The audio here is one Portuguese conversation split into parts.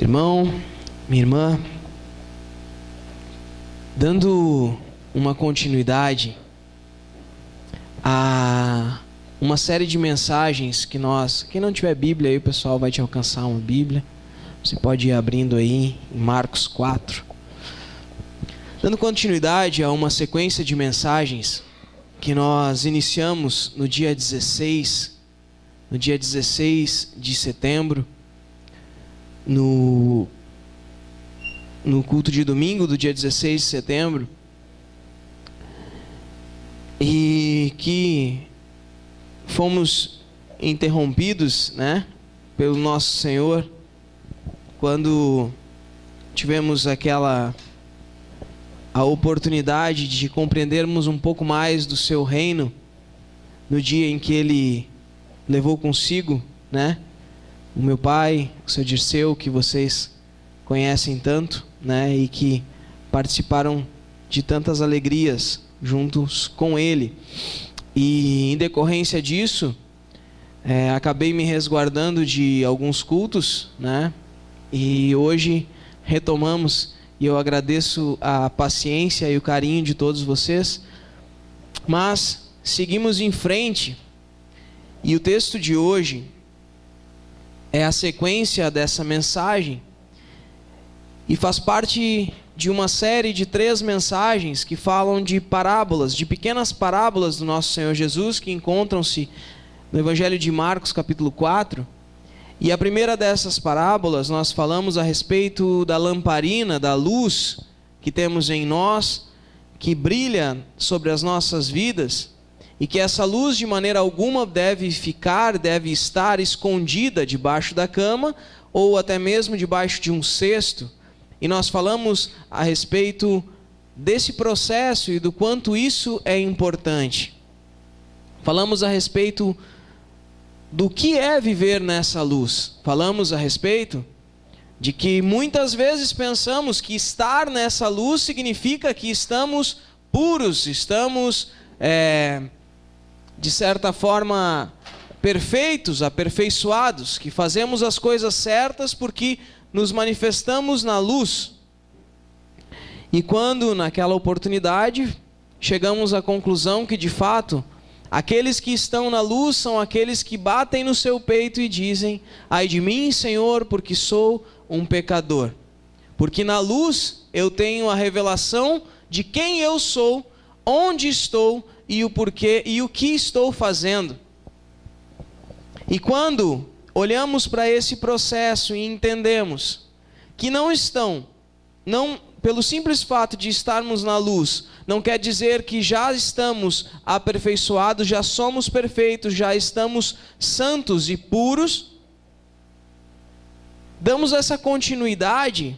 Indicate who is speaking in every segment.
Speaker 1: Irmão, minha irmã, dando uma continuidade a uma série de mensagens que quem não tiver Bíblia aí, o pessoal vai te alcançar uma Bíblia, você pode ir abrindo aí em Marcos 4. Dando continuidade a uma sequência de mensagens que nós iniciamos no dia 16 de setembro, no culto de domingo do dia 16 de setembro, e que fomos interrompidos, pelo nosso Senhor, quando tivemos a oportunidade de compreendermos um pouco mais do seu reino, no dia em que Ele levou consigo, o meu pai, o seu Dirceu, que vocês conhecem tanto, e que participaram de tantas alegrias juntos com ele. E em decorrência disso, acabei me resguardando de alguns cultos, e hoje retomamos, e eu agradeço a paciência e o carinho de todos vocês, mas seguimos em frente, e o texto de hoje é a sequência dessa mensagem e faz parte de uma série de 3 mensagens que falam de parábolas, de pequenas parábolas do nosso Senhor Jesus, que encontram-se no Evangelho de Marcos, capítulo 4. E a primeira dessas parábolas, nós falamos a respeito da lamparina, da luz que temos em nós, que brilha sobre as nossas vidas, e que essa luz de maneira alguma deve estar escondida debaixo da cama, ou até mesmo debaixo de um cesto. E nós falamos a respeito desse processo e do quanto isso é importante. Falamos a respeito do que é viver nessa luz. Falamos a respeito de que muitas vezes pensamos que estar nessa luz significa que estamos puros, estamos de certa forma perfeitos, aperfeiçoados, que fazemos as coisas certas porque nos manifestamos na luz. E quando naquela oportunidade chegamos à conclusão que de fato aqueles que estão na luz são aqueles que batem no seu peito e dizem: ai de mim, Senhor, porque sou um pecador. Porque na luz eu tenho a revelação de quem eu sou, onde estou e o porquê e o que estou fazendo. E quando olhamos para esse processo e entendemos que não pelo simples fato de estarmos na luz, não quer dizer que já estamos aperfeiçoados, já somos perfeitos, já estamos santos e puros, damos essa continuidade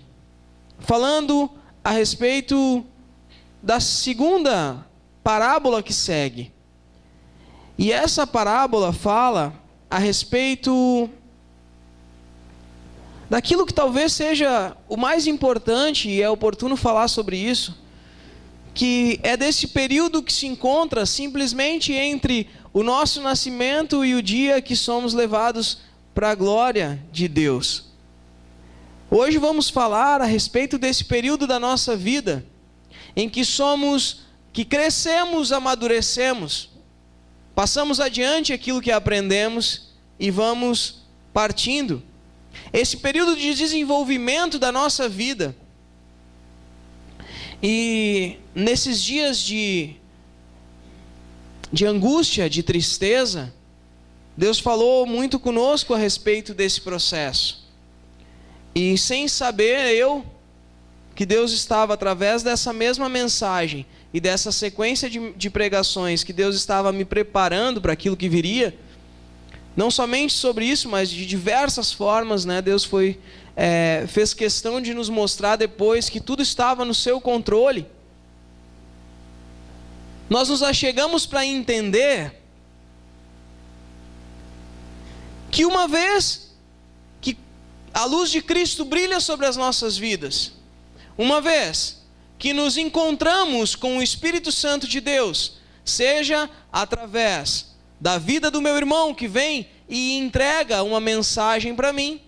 Speaker 1: falando a respeito da segunda parábola que segue. E essa parábola fala a respeito daquilo que talvez seja o mais importante, e é oportuno falar sobre isso, que é desse período que se encontra simplesmente entre o nosso nascimento e o dia que somos levados para a glória de Deus. Hoje vamos falar a respeito desse período da nossa vida, em que crescemos, amadurecemos, passamos adiante aquilo que aprendemos e vamos partindo. Esse período de desenvolvimento da nossa vida. E nesses dias de angústia, de tristeza, Deus falou muito conosco a respeito desse processo. E sem saber que Deus estava, através dessa mesma mensagem e dessa sequência de pregações, que Deus estava me preparando para aquilo que viria, não somente sobre isso, mas de diversas formas, Deus fez questão de nos mostrar depois que tudo estava no seu controle. Nós nos achegamos para entender que uma vez que a luz de Cristo brilha sobre as nossas vidas, uma vez que nos encontramos com o Espírito Santo de Deus, seja através da vida do meu irmão que vem e entrega uma mensagem para mim,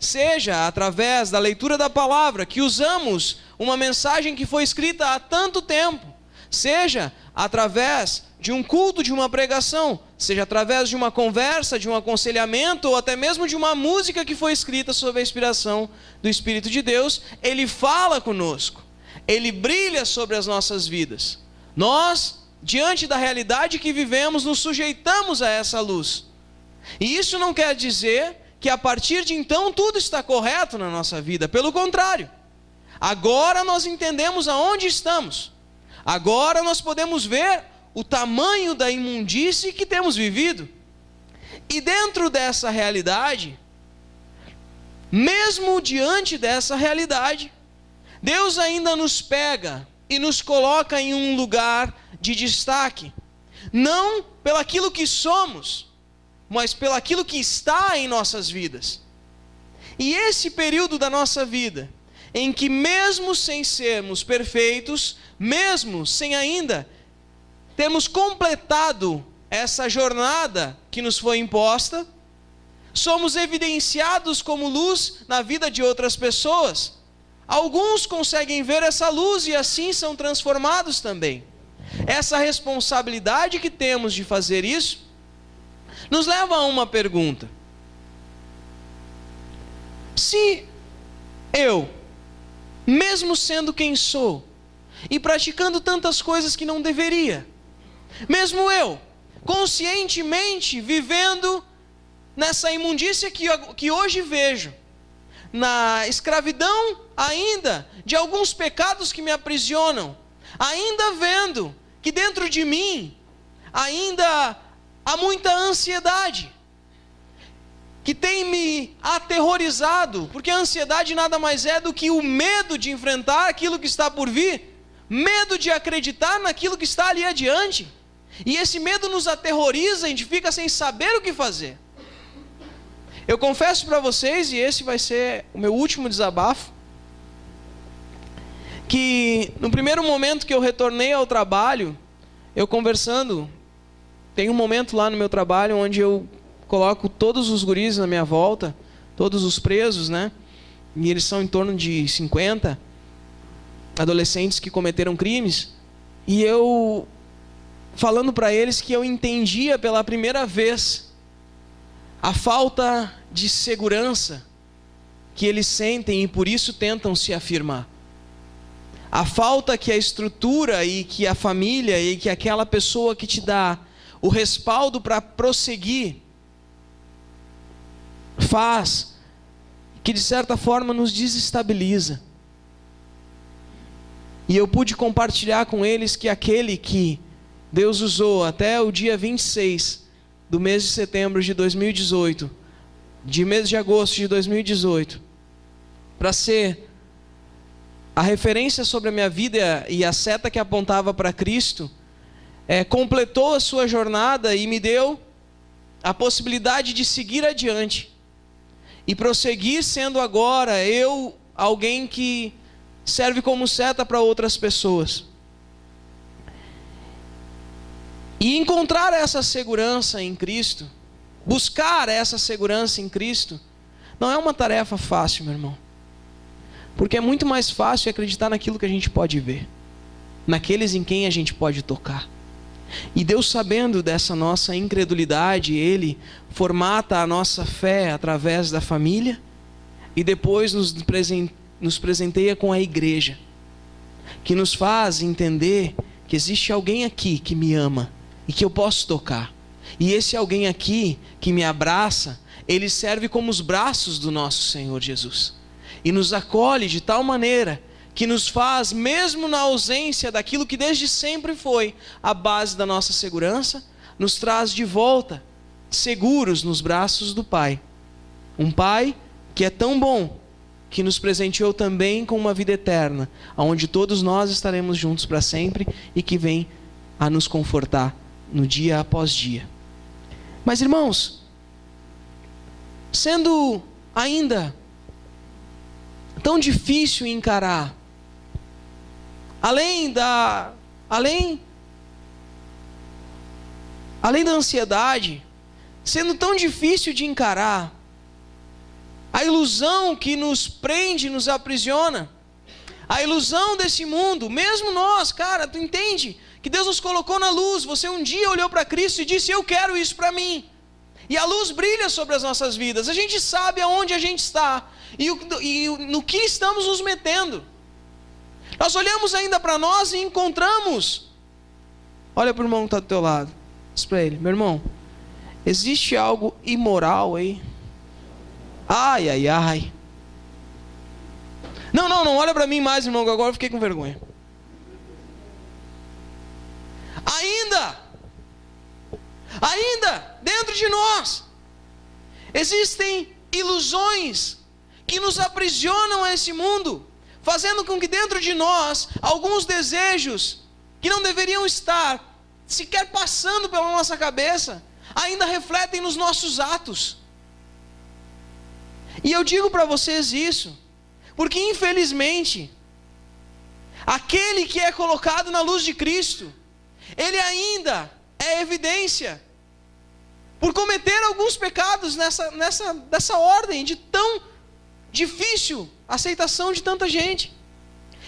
Speaker 1: seja através da leitura da palavra, que usamos uma mensagem que foi escrita há tanto tempo, seja através de um culto, de uma pregação, seja através de uma conversa, de um aconselhamento, ou até mesmo de uma música que foi escrita sob a inspiração do Espírito de Deus, Ele fala conosco, Ele brilha sobre as nossas vidas. Nós, diante da realidade que vivemos, nos sujeitamos a essa luz. E isso não quer dizer que a partir de então tudo está correto na nossa vida. Pelo contrário, agora nós entendemos aonde estamos. Agora nós podemos ver o tamanho da imundície que temos vivido. E dentro dessa realidade, mesmo diante dessa realidade, Deus ainda nos pega e nos coloca em um lugar de destaque. Não pelaquilo que somos, mas pelaquilo que está em nossas vidas. E esse período da nossa vida, em que mesmo sem sermos perfeitos, mesmo sem ainda termos completado essa jornada que nos foi imposta, somos evidenciados como luz na vida de outras pessoas. Alguns conseguem ver essa luz e assim são transformados também. Essa responsabilidade que temos de fazer isso nos leva a uma pergunta: se eu, mesmo sendo quem sou e praticando tantas coisas que não deveria, mesmo eu, conscientemente vivendo nessa imundícia que hoje vejo, na escravidão ainda de alguns pecados que me aprisionam, ainda vendo que dentro de mim ainda há muita ansiedade, que tem me aterrorizado, porque a ansiedade nada mais é do que o medo de enfrentar aquilo que está por vir, medo de acreditar naquilo que está ali adiante, e esse medo nos aterroriza, a gente fica sem saber o que fazer. Eu confesso para vocês, e esse vai ser o meu último desabafo, que no primeiro momento que eu retornei ao trabalho, eu conversando, tem um momento lá no meu trabalho onde eu coloco todos os guris na minha volta, todos os presos, né? E eles são em torno de 50 adolescentes que cometeram crimes, e eu falando para eles que eu entendia pela primeira vez a falta de segurança que eles sentem e por isso tentam se afirmar. A falta que a estrutura e que a família e que aquela pessoa que te dá o respaldo para prosseguir faz, que de certa forma nos desestabiliza. E eu pude compartilhar com eles que aquele que Deus usou até o dia 26 do mês de setembro de 2018, de mês de agosto de 2018, para ser a referência sobre a minha vida e a seta que apontava para Cristo, completou a sua jornada e me deu a possibilidade de seguir adiante e prosseguir sendo agora eu alguém que serve como seta para outras pessoas. E encontrar essa segurança em Cristo, buscar essa segurança em Cristo, não é uma tarefa fácil, meu irmão. Porque é muito mais fácil acreditar naquilo que a gente pode ver, naqueles em quem a gente pode tocar. E Deus, sabendo dessa nossa incredulidade, Ele formata a nossa fé através da família e depois nos presenteia com a igreja, que nos faz entender que existe alguém aqui que me ama e que eu posso tocar. E esse alguém aqui que me abraça, ele serve como os braços do nosso Senhor Jesus. E nos acolhe de tal maneira que nos faz, mesmo na ausência daquilo que desde sempre foi a base da nossa segurança, nos traz de volta, seguros nos braços do Pai. Um Pai que é tão bom, que nos presenteou também com uma vida eterna, onde todos nós estaremos juntos para sempre e que vem a nos confortar no dia após dia. Mas, irmãos, sendo ainda tão difícil encarar, além da ansiedade, sendo tão difícil de encarar A ilusão que nos prende, nos aprisiona. A ilusão desse mundo, mesmo nós, cara, tu entende? Que Deus nos colocou na luz. Você um dia olhou para Cristo e disse: eu quero isso para mim. E a luz brilha sobre as nossas vidas. A gente sabe aonde a gente está e no que estamos nos metendo. Nós olhamos ainda para nós e encontramos. Olha para o irmão que está do teu lado. Diz para ele: meu irmão, existe algo imoral aí? Ai, ai, ai. Não olha para mim mais, irmão, que agora eu fiquei com vergonha. Ainda, dentro de nós, existem ilusões que nos aprisionam a esse mundo, fazendo com que dentro de nós, alguns desejos que não deveriam estar sequer passando pela nossa cabeça, ainda refletem nos nossos atos. E eu digo para vocês isso, porque infelizmente, aquele que é colocado na luz de Cristo, ele ainda é evidência, por cometer alguns pecados dessa ordem, de tão difícil aceitação de tanta gente.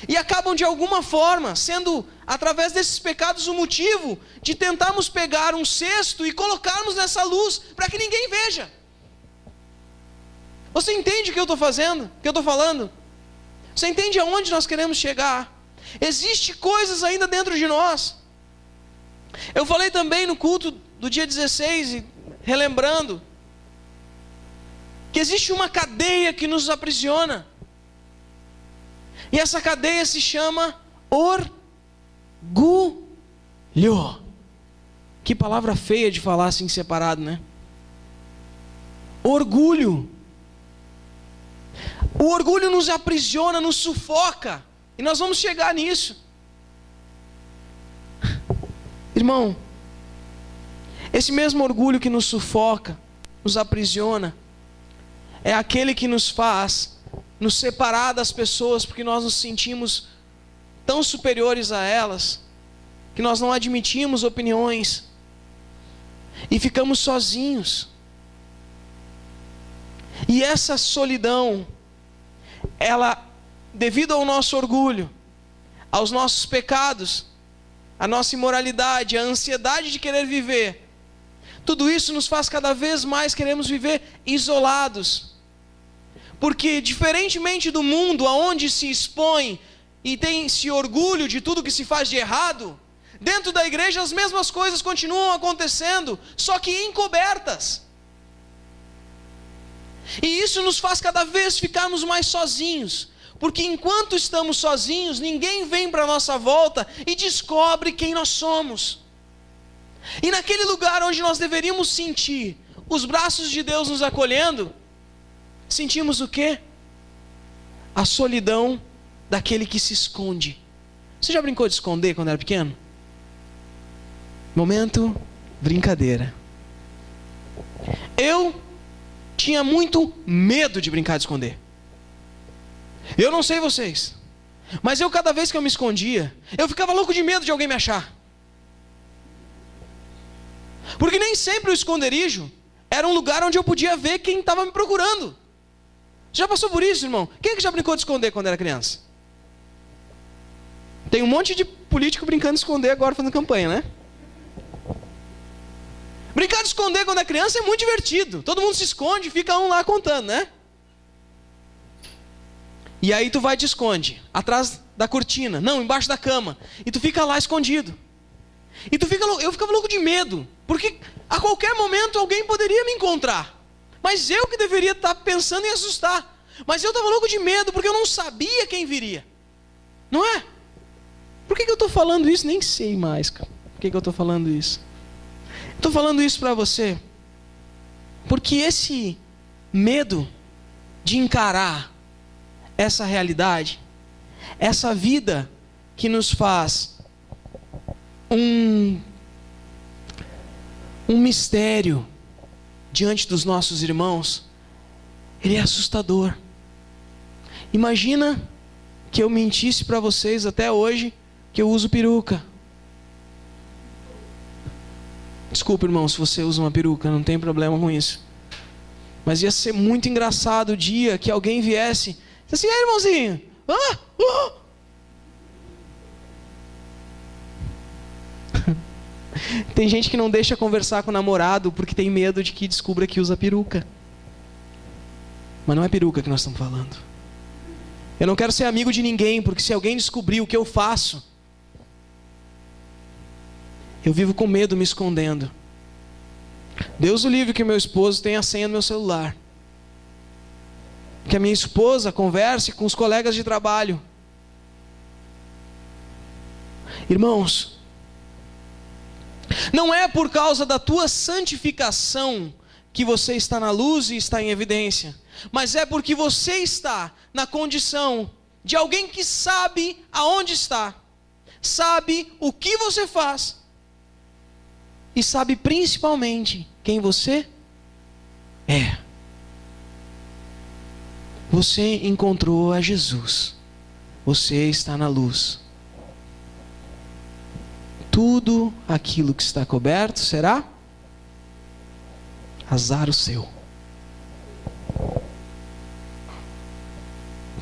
Speaker 1: E acabam de alguma forma sendo, através desses pecados, o motivo de tentarmos pegar um cesto e colocarmos nessa luz, para que ninguém veja. Você entende o que eu estou fazendo? O que eu estou falando? Você entende aonde nós queremos chegar? Existem coisas ainda dentro de nós. Eu falei também no culto do dia 16, relembrando, que existe uma cadeia que nos aprisiona. E essa cadeia se chama orgulho. Que palavra feia de falar assim separado, né? Orgulho. O orgulho nos aprisiona, nos sufoca. E nós vamos chegar nisso. Irmão, esse mesmo orgulho que nos sufoca, nos aprisiona, é aquele que nos faz nos separar das pessoas, porque nós nos sentimos tão superiores a elas, que nós não admitimos opiniões, e ficamos sozinhos. E essa solidão, ela, devido ao nosso orgulho, aos nossos pecados, a nossa imoralidade, a ansiedade de querer viver, tudo isso nos faz cada vez mais queremos viver isolados. Porque diferentemente do mundo, onde se expõe e tem esse orgulho de tudo que se faz de errado, dentro da igreja as mesmas coisas continuam acontecendo, só que encobertas. E isso nos faz cada vez ficarmos mais sozinhos, porque enquanto estamos sozinhos, ninguém vem para a nossa volta e descobre quem nós somos. E naquele lugar onde nós deveríamos sentir os braços de Deus nos acolhendo, sentimos o quê? A solidão daquele que se esconde. Você já brincou de esconder quando era pequeno? Momento, brincadeira. Eu tinha muito medo de brincar de esconder. Eu não sei vocês, mas eu, cada vez que eu me escondia, eu ficava louco de medo de alguém me achar. Porque nem sempre o esconderijo era um lugar onde eu podia ver quem estava me procurando. Já passou por isso, irmão? Quem é que já brincou de esconder quando era criança? Tem um monte de político brincando de esconder agora, fazendo campanha, né? Brincar de esconder quando é criança é muito divertido. Todo mundo se esconde, fica um lá contando, né? E aí tu vai e te esconde atrás da cortina, não, embaixo da cama, e tu fica lá escondido. E eu ficava louco de medo, porque a qualquer momento alguém poderia me encontrar. Mas eu que deveria estar pensando em assustar. Mas eu estava louco de medo, porque eu não sabia quem viria. Não é? Por que eu estou falando isso? Nem sei mais, cara. Por que eu estou falando isso? Estou falando isso para você, porque esse medo de encarar essa realidade, essa vida que nos faz um mistério diante dos nossos irmãos, ele é assustador. Imagina que eu mentisse para vocês até hoje que eu uso peruca. Desculpa, irmão, se você usa uma peruca, não tem problema com isso. Mas ia ser muito engraçado o dia que alguém viesse e disse assim: ei, irmãozinho, Tem gente que não deixa conversar com o namorado porque tem medo de que descubra que usa peruca. Mas não é peruca que nós estamos falando. Eu não quero ser amigo de ninguém, porque se alguém descobrir o que eu faço, eu vivo com medo, me escondendo. Deus o livre que meu esposo tenha a senha do meu celular, que a minha esposa converse com os colegas de trabalho. Irmãos, não é por causa da tua santificação que você está na luz e está em evidência, mas é porque você está na condição de alguém que sabe aonde está, sabe o que você faz e sabe principalmente quem você é. Você encontrou a Jesus, você está na luz. Tudo aquilo que está coberto será azar o seu.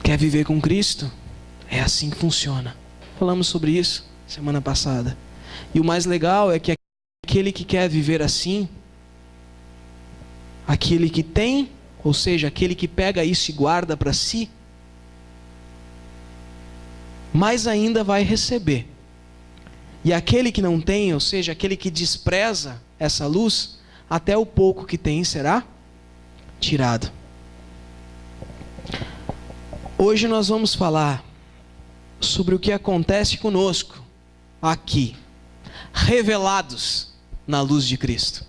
Speaker 1: Quer viver com Cristo? É assim que funciona. Falamos sobre isso semana passada. E o mais legal é que aquele que quer viver assim, aquele que tem, ou seja, aquele que pega isso e guarda para si, mais ainda vai receber. E aquele que não tem, ou seja, aquele que despreza essa luz, até o pouco que tem será tirado. Hoje nós vamos falar sobre o que acontece conosco aqui, revelados na luz de Cristo.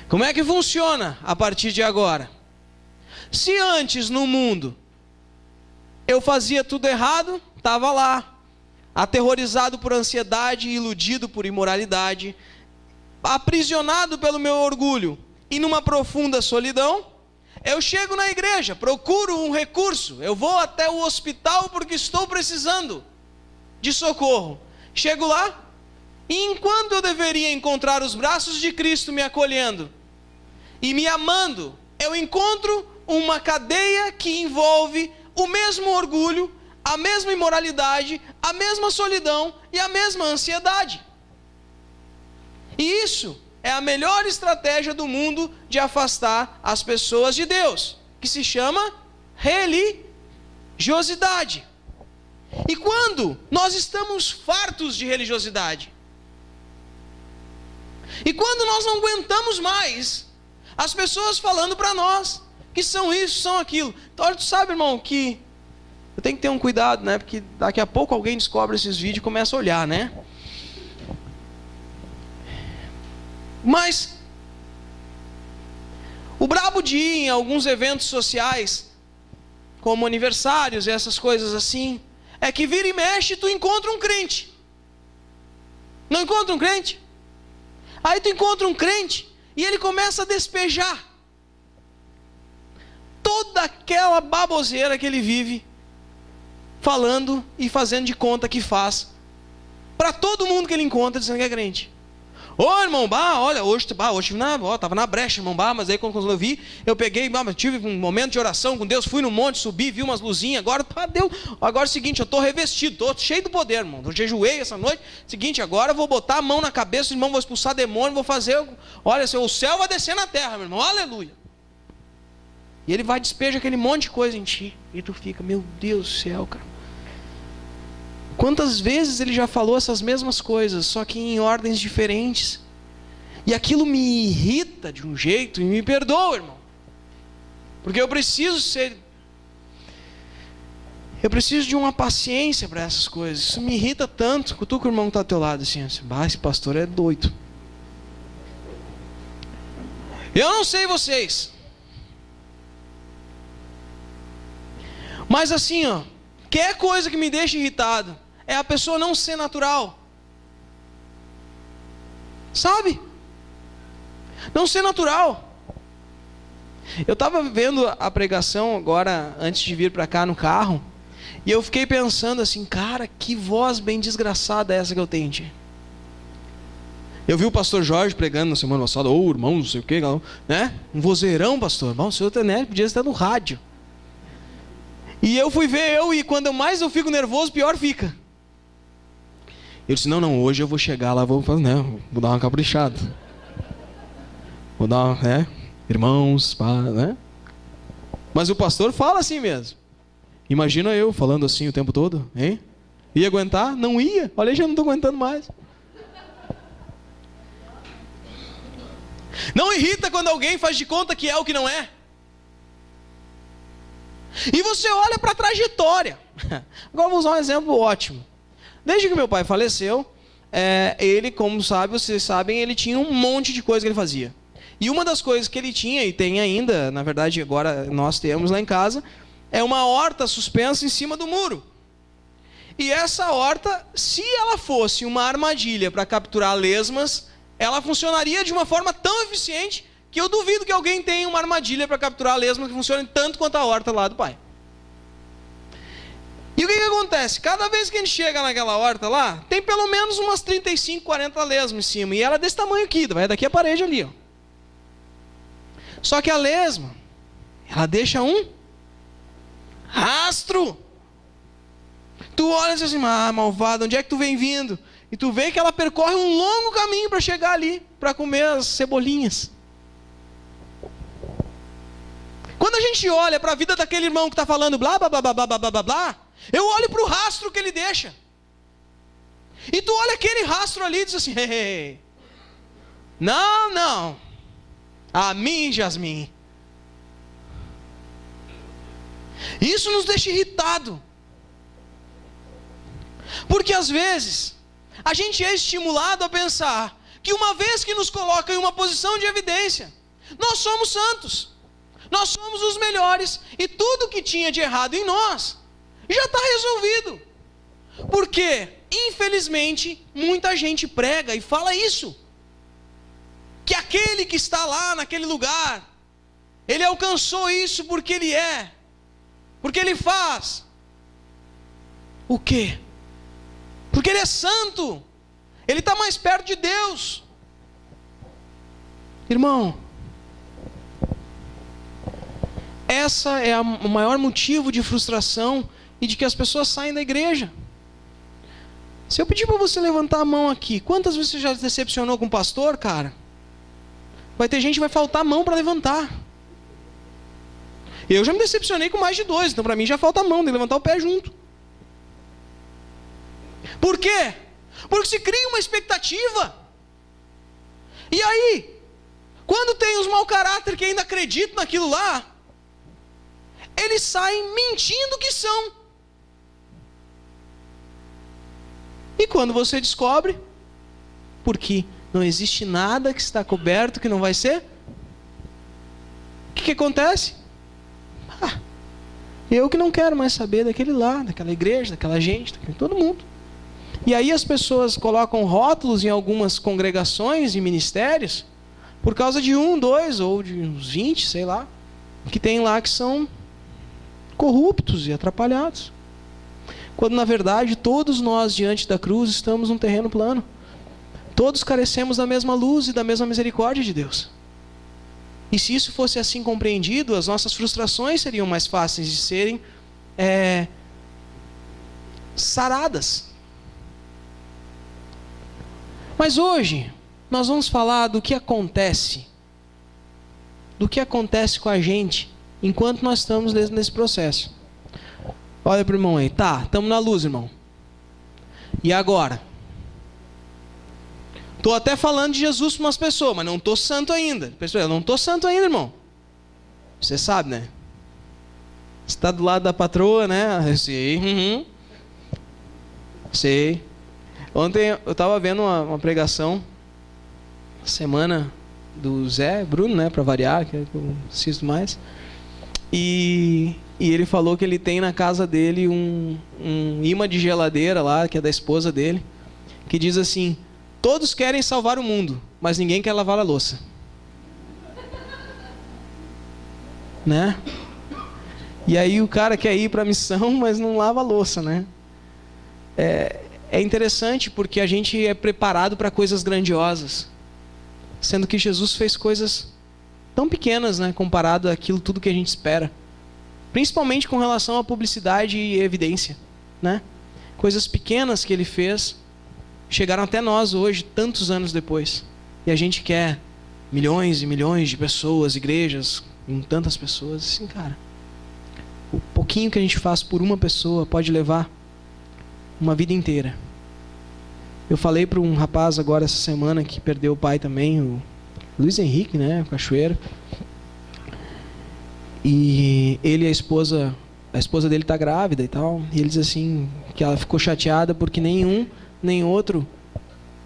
Speaker 1: Como é que funciona a partir de agora? Se antes no mundo eu fazia tudo errado, estava lá, aterrorizado por ansiedade, iludido por imoralidade, aprisionado pelo meu orgulho e numa profunda solidão, eu chego na igreja, procuro um recurso, eu vou até o hospital porque estou precisando de socorro. Chego lá, e enquanto eu deveria encontrar os braços de Cristo me acolhendo e me amando, eu encontro uma cadeia que envolve o mesmo orgulho, a mesma imoralidade, a mesma solidão e a mesma ansiedade. E isso é a melhor estratégia do mundo de afastar as pessoas de Deus, que se chama religiosidade. E quando nós estamos fartos de religiosidade, e quando nós não aguentamos mais as pessoas falando para nós que são isso, são aquilo. Então, tu sabe, irmão, que eu tenho que ter um cuidado, né? Porque daqui a pouco alguém descobre esses vídeos e começa a olhar, né? Mas o brabo de ir em alguns eventos sociais, como aniversários e essas coisas assim, é que vira e mexe tu encontra um crente. Não encontra um crente? Aí tu encontra um crente e ele começa a despejar toda aquela baboseira que ele vive falando e fazendo de conta que faz para todo mundo que ele encontra, dizendo que é crente. Ô irmão, olha, hoje estava na brecha, irmão, mas aí quando eu vi, eu peguei, tive um momento de oração com Deus, fui no monte, subi, vi umas luzinhas, agora é o seguinte, eu estou revestido, estou cheio do poder, irmão, eu jejuei essa noite, seguinte, agora eu vou botar a mão na cabeça, irmão, vou expulsar demônio, vou fazer, olha, o céu vai descer na terra, meu irmão, aleluia. E ele vai e despeja aquele monte de coisa em ti, e tu fica, meu Deus do céu, cara. Quantas vezes ele já falou essas mesmas coisas, só que em ordens diferentes. E aquilo me irrita de um jeito, e me perdoa, irmão. Porque eu preciso de uma paciência para essas coisas. Isso me irrita tanto. Cutuca o irmão que está ao teu lado assim, esse pastor é doido. Eu não sei vocês, mas assim, qualquer coisa que me deixa irritado é a pessoa não ser natural. Sabe? Não ser natural. Eu estava vendo a pregação agora, antes de vir para cá no carro, e eu fiquei pensando assim, cara, que voz bem desgraçada é essa que eu tenho, tia? Eu vi o pastor Jorge pregando na semana passada, irmão, não sei o que, né? Um vozeirão, pastor. Bom, o senhor podia estar no rádio. E eu fui ver e quando mais eu fico nervoso, pior fica. Eu disse, não, hoje eu vou chegar lá, vou dar uma caprichada. Vou dar, irmãos, né? Mas o pastor fala assim mesmo. Imagina eu falando assim o tempo todo, hein? Ia aguentar? Não ia. Olha, já não estou aguentando mais. Não irrita quando alguém faz de conta que é o que não é. E você olha para a trajetória. Agora vou usar um exemplo ótimo. Desde que meu pai faleceu, ele, como vocês sabem, ele tinha um monte de coisa que ele fazia. E uma das coisas que ele tinha, e tem ainda, na verdade agora nós temos lá em casa, é uma horta suspensa em cima do muro. E essa horta, se ela fosse uma armadilha para capturar lesmas, ela funcionaria de uma forma tão eficiente que eu duvido que alguém tenha uma armadilha para capturar lesmas que funcione tanto quanto a horta lá do pai. E o que acontece? Cada vez que a gente chega naquela horta lá, tem pelo menos umas 35, 40 lesmas em cima. E ela é desse tamanho aqui, vai daqui a parede ali. Ó. Só que a lesma, ela deixa um rastro. Tu olha e diz assim, malvado, onde é que tu vem vindo? E tu vê que ela percorre um longo caminho para chegar ali, para comer as cebolinhas. Quando a gente olha para a vida daquele irmão que está falando blá, blá, blá, blá, blá, blá, blá, blá, eu olho para o rastro que ele deixa. E tu olha aquele rastro ali e diz assim, hey, não, a mim, Jasmin. Isso nos deixa irritado. Porque às vezes a gente é estimulado a pensar que uma vez que nos coloca em uma posição de evidência, nós somos santos, nós somos os melhores, e tudo que tinha de errado em nós já está resolvido. Porque, infelizmente, muita gente prega e fala isso, que aquele que está lá naquele lugar, ele alcançou isso porque ele porque ele faz o quê? Porque ele é santo, ele está mais perto de Deus. Irmão, essa é o maior motivo de frustração e de que as pessoas saem da igreja. Se eu pedir para você levantar a mão aqui, quantas vezes você já se decepcionou com o pastor, cara? Vai ter gente que vai faltar a mão para levantar. Eu já me decepcionei com mais de 2, então para mim já falta a mão, tem que levantar o pé junto. Por quê? Porque se cria uma expectativa. E aí, quando tem os mau caráter que ainda acreditam naquilo lá, eles saem mentindo que são. E quando você descobre, porque não existe nada que está coberto que não vai ser, o que acontece? Eu que não quero mais saber daquele lá, daquela igreja, daquela gente, daquele todo mundo. E aí as pessoas colocam rótulos em algumas congregações e ministérios, por causa de 1, 2 ou de uns 20, sei lá, que tem lá que são corruptos e atrapalhados. Quando na verdade todos nós diante da cruz estamos num terreno plano. Todos carecemos da mesma luz e da mesma misericórdia de Deus. E se isso fosse assim compreendido, as nossas frustrações seriam mais fáceis de serem saradas. Mas hoje nós vamos falar do que acontece com a gente enquanto nós estamos nesse processo. Olha para o irmão aí, estamos na luz, irmão. E agora? Estou até falando de Jesus para umas pessoas, mas não estou santo ainda. Pessoal, eu não estou santo ainda, irmão. Você sabe, né? Você está do lado da patroa, né? Eu sei. Sei. Ontem eu estava vendo uma pregação, semana do Zé Bruno, né? Para variar, que eu assisto mais. E ele falou que ele tem na casa dele um imã de geladeira lá, que é da esposa dele, que diz assim: todos querem salvar o mundo, mas ninguém quer lavar a louça. Né? E aí o cara quer ir para a missão, mas não lava a louça, né? é interessante porque a gente é preparado para coisas grandiosas, sendo que Jesus fez coisas tão pequenas, né, comparado àquilo tudo que a gente espera, principalmente com relação à publicidade e evidência, né? Coisas pequenas que ele fez chegaram até nós hoje, tantos anos depois, e a gente quer milhões e milhões de pessoas, igrejas com tantas pessoas. Assim, cara, o pouquinho que a gente faz por uma pessoa pode levar uma vida inteira. Eu falei para um rapaz agora essa semana que perdeu o pai também, o Luiz Henrique, né, o Cachoeiro. E ele e a esposa dele está grávida e tal. E ele diz assim, que ela ficou chateada porque nenhum, nem outro,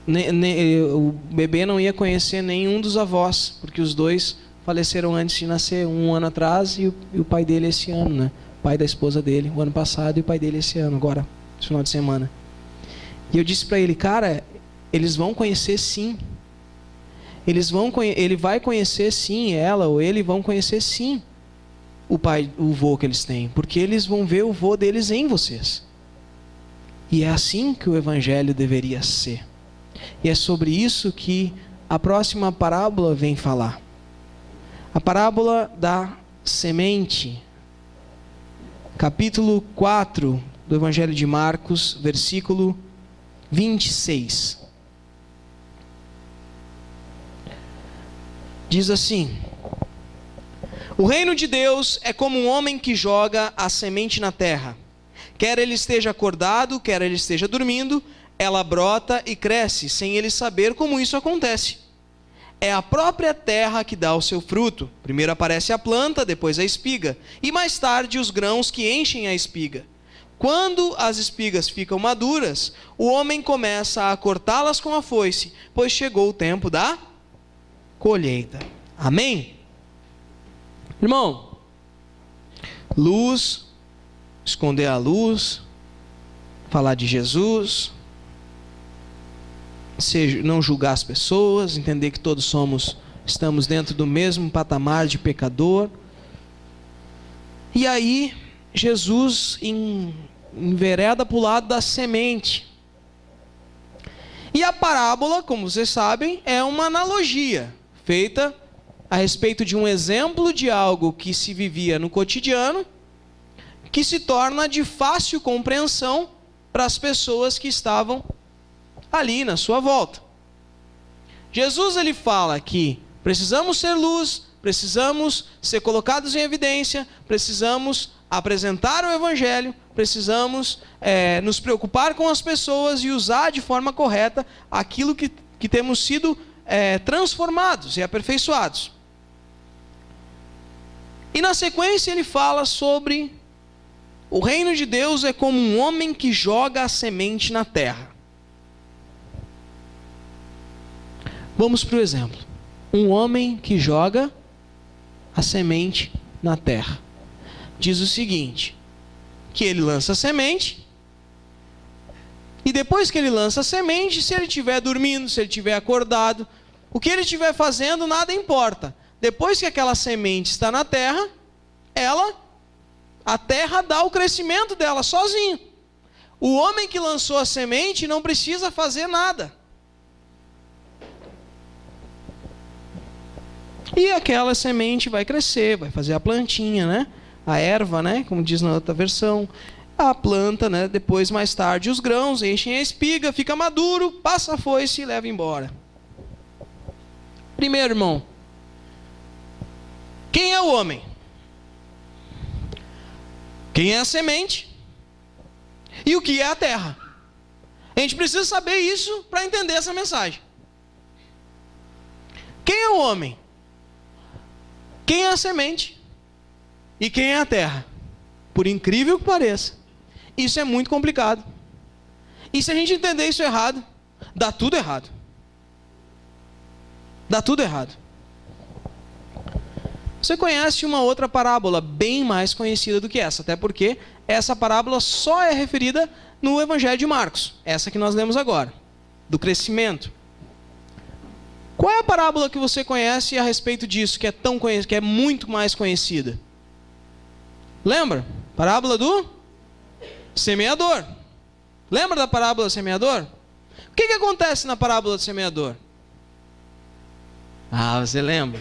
Speaker 1: o bebê não ia conhecer nenhum dos avós, porque os dois faleceram antes de nascer, um ano atrás e o pai dele esse ano, né? O pai da esposa dele, o ano passado, e o pai dele esse ano, agora, esse final de semana. E eu disse para ele, cara, eles vão conhecer sim. Ele vai conhecer sim, ela ou ele vão conhecer sim o vô que eles têm, porque eles vão ver o vô deles em vocês. E é assim que o evangelho deveria ser. E é sobre isso que a próxima parábola vem falar. A parábola da semente. Capítulo 4 do Evangelho de Marcos, versículo 26. Diz assim: o reino de Deus é como um homem que joga a semente na terra. Quer ele esteja acordado, quer ele esteja dormindo, ela brota e cresce, sem ele saber como isso acontece. É a própria terra que dá o seu fruto. Primeiro aparece a planta, depois a espiga, e mais tarde os grãos que enchem a espiga. Quando as espigas ficam maduras, o homem começa a cortá-las com a foice, pois chegou o tempo da colheita. Amém? Irmão, luz, esconder a luz, falar de Jesus, não julgar as pessoas, entender que todos estamos dentro do mesmo patamar de pecador. E aí, Jesus envereda para o lado da semente. E a parábola, como vocês sabem, é uma analogia feita a respeito de um exemplo de algo que se vivia no cotidiano, que se torna de fácil compreensão para as pessoas que estavam ali na sua volta. Jesus ele fala que precisamos ser luz, precisamos ser colocados em evidência, precisamos apresentar o evangelho, precisamos nos preocupar com as pessoas e usar de forma correta aquilo que temos sido transformados e aperfeiçoados. E na sequência ele fala sobre o reino de Deus é como um homem que joga a semente na terra. Vamos para o exemplo. Um homem que joga a semente na terra. Diz o seguinte, que ele lança a semente, e depois que ele lança a semente, se ele estiver dormindo, se ele estiver acordado, o que ele estiver fazendo, nada importa. Depois que aquela semente está na terra, a terra dá o crescimento dela sozinho. O homem que lançou a semente não precisa fazer nada. E aquela semente vai crescer, vai fazer a plantinha, né? A erva, né? Como diz na outra versão. A planta, né? Depois, mais tarde, os grãos enchem a espiga, fica maduro, passa a foice e leva embora. Primeiro, irmão, quem é o homem? Quem é a semente? E o que é a terra? A gente precisa saber isso para entender essa mensagem. Quem é o homem? Quem é a semente? E quem é a terra? Por incrível que pareça, isso é muito complicado. E se a gente entender isso errado, dá tudo errado. Dá tudo errado. Você conhece uma outra parábola bem mais conhecida do que essa, até porque essa parábola só é referida no Evangelho de Marcos, essa que nós lemos agora, do crescimento. Qual é a parábola que você conhece a respeito disso, que é muito mais conhecida? Lembra? Parábola do semeador. Lembra da parábola do semeador? O que acontece na parábola do semeador? Ah, você lembra?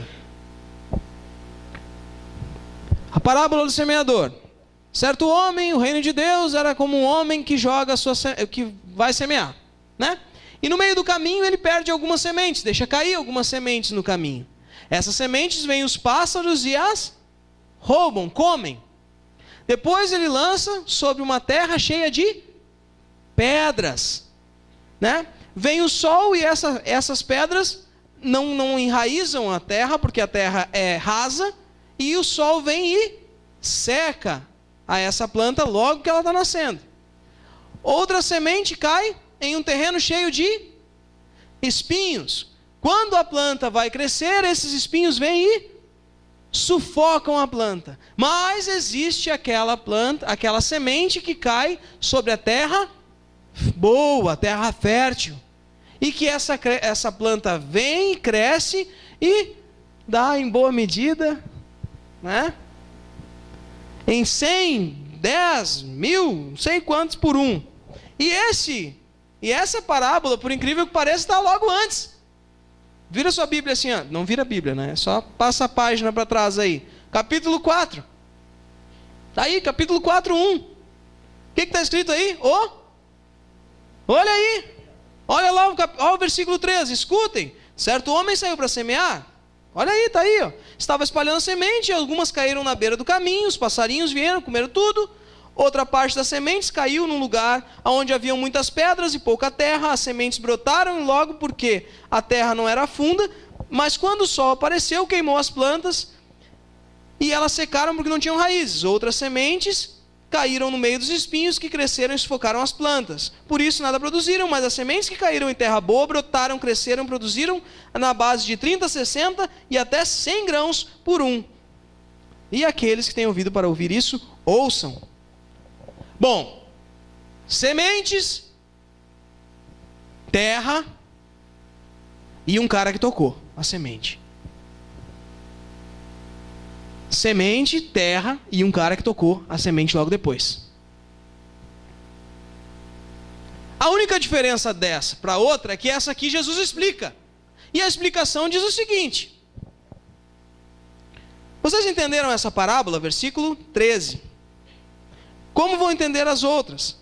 Speaker 1: A parábola do semeador. Certo homem, o reino de Deus era como um homem que que vai semear, né? E no meio do caminho ele perde algumas sementes, deixa cair algumas sementes no caminho. Essas sementes vêm os pássaros e as roubam, comem. Depois ele lança sobre uma terra cheia de pedras, né? Vem o sol e essas pedras não enraizam a terra, porque a terra é rasa, e o sol vem e seca a essa planta logo que ela está nascendo. Outra semente cai em um terreno cheio de espinhos. Quando a planta vai crescer, esses espinhos vêm e sufocam a planta. Mas existe aquela semente que cai sobre a terra boa, terra fértil. E que essa planta vem, cresce e dá em boa medida, né? Em 100, 10, 1000, não sei quantos por um. E essa parábola, por incrível que pareça, está logo antes. Vira sua Bíblia assim, ó. Não vira a Bíblia, né? Só passa a página para trás aí. Capítulo 4. Está aí, capítulo 4, 1. O que está escrito aí? Olha aí. Olha lá o versículo 13. Escutem. Certo homem saiu para semear. Olha aí, está aí. Ó. Estava espalhando semente, algumas caíram na beira do caminho, os passarinhos vieram, comeram tudo. Outra parte das sementes caiu num lugar onde haviam muitas pedras e pouca terra. As sementes brotaram logo porque a terra não era funda, mas quando o sol apareceu, queimou as plantas e elas secaram porque não tinham raízes. Outras sementes caíram no meio dos espinhos que cresceram e sufocaram as plantas. Por isso nada produziram, mas as sementes que caíram em terra boa brotaram, cresceram, produziram na base de 30, 60 e até 100 grãos por um. E aqueles que têm ouvido para ouvir isso, ouçam. Bom, sementes, terra e um cara que tocou a semente. Semente, terra e um cara que tocou a semente logo depois. A única diferença dessa para outra é que essa aqui Jesus explica. E a explicação diz o seguinte. Vocês entenderam essa parábola? Versículo 13. Como vão entender as outras?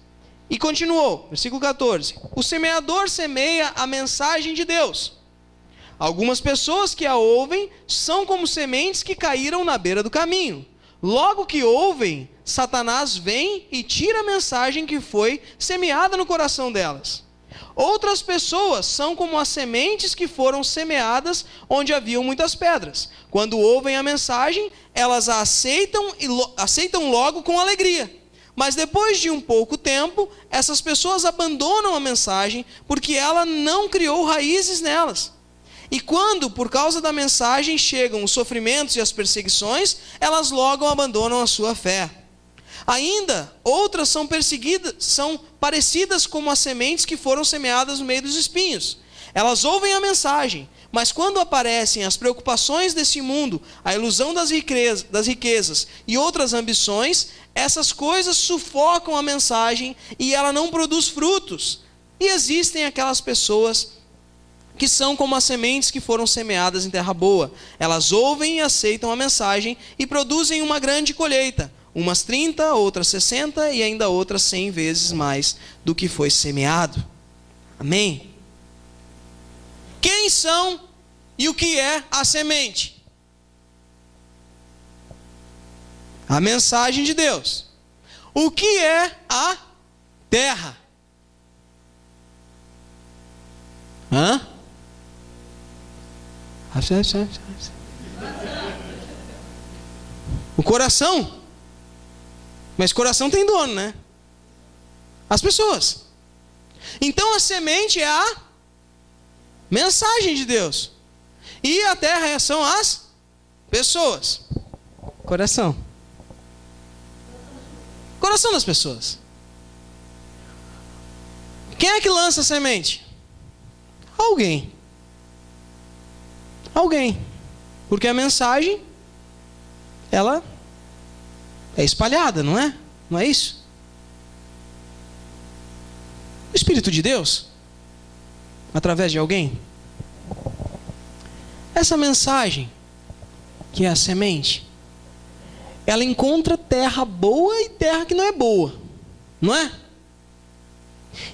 Speaker 1: E continuou, versículo 14. O semeador semeia a mensagem de Deus. Algumas pessoas que a ouvem são como sementes que caíram na beira do caminho. Logo que ouvem, Satanás vem e tira a mensagem que foi semeada no coração delas. Outras pessoas são como as sementes que foram semeadas onde haviam muitas pedras. Quando ouvem a mensagem, elas a aceitam logo com alegria. Mas depois de um pouco tempo, essas pessoas abandonam a mensagem porque ela não criou raízes nelas. E quando, por causa da mensagem, chegam os sofrimentos e as perseguições, elas logo abandonam a sua fé. Ainda, outras são parecidas como as sementes que foram semeadas no meio dos espinhos. Elas ouvem a mensagem, mas quando aparecem as preocupações desse mundo, a ilusão das riquezas e outras ambições, essas coisas sufocam a mensagem e ela não produz frutos. E existem aquelas pessoas que são como as sementes que foram semeadas em terra boa. Elas ouvem e aceitam a mensagem e produzem uma grande colheita. Umas 30, outras 60 e ainda outras 100 vezes mais do que foi semeado. Amém? Quem são e o que é a semente? A mensagem de Deus. O que é a terra? O coração. Mas coração tem dono, né? As pessoas. Então a semente é a mensagem de Deus. E a terra são as pessoas. Coração. Coração das pessoas. Quem é que lança a semente? Alguém. Porque a mensagem, ela é espalhada, não é? Não é isso? Espírito de Deus? Através de alguém? Essa mensagem, que é a semente, ela encontra terra boa e terra que não é boa, não é?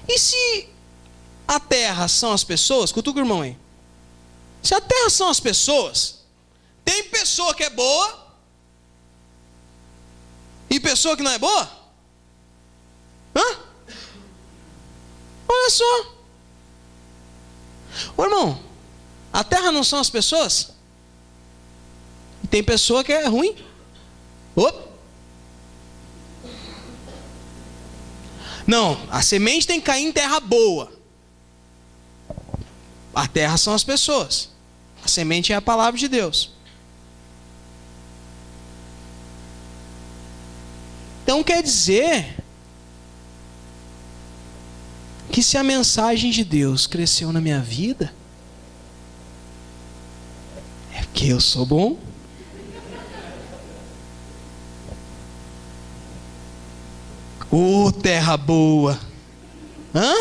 Speaker 1: E se a terra são as pessoas, cutuca o irmão aí. Se a terra são as pessoas, tem pessoa que é boa e pessoa que não é boa? Hã? Olha só. Ô irmão, a terra não são as pessoas? E tem pessoa que é ruim? Opa. Não, a semente tem que cair em terra boa. A terra são as pessoas. A semente é a palavra de Deus. Então quer dizer que se a mensagem de Deus cresceu na minha vida, é porque eu sou bom. Ô, terra boa. Hã?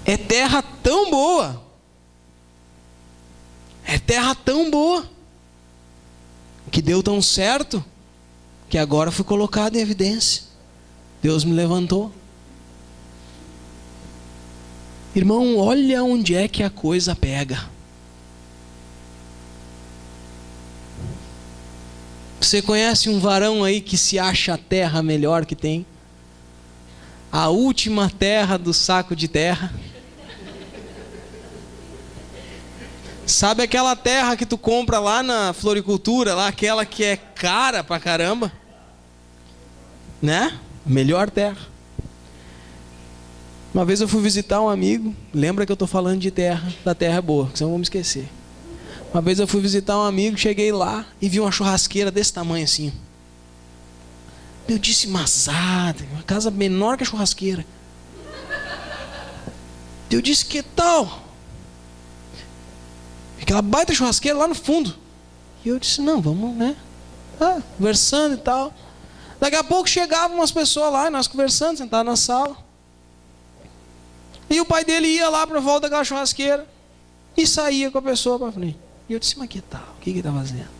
Speaker 1: É terra tão boa. É terra tão boa. Que deu tão certo, que agora fui colocado em evidência. Deus me levantou. Irmão, olha onde é que a coisa pega. Você conhece um varão aí que se acha a terra melhor que tem? A última terra do saco de terra. Sabe aquela terra que tu compra lá na floricultura, lá aquela que é cara pra caramba? Né? Melhor terra. Uma vez eu fui visitar um amigo, lembra que eu tô falando de terra, da terra boa, senão eu vou me esquecer. Uma vez eu fui visitar um amigo, cheguei lá e vi uma churrasqueira desse tamanho assim. Eu disse, masada, uma casa menor que a churrasqueira. Eu disse, que tal? Aquela baita churrasqueira lá no fundo. E eu disse, não, vamos, né? Conversando e tal. Daqui a pouco chegavam umas pessoas lá, nós conversando, sentados na sala. E o pai dele ia lá para volta daquela churrasqueira e saía com a pessoa para frente. E eu disse, mas que tal? O que ele está fazendo?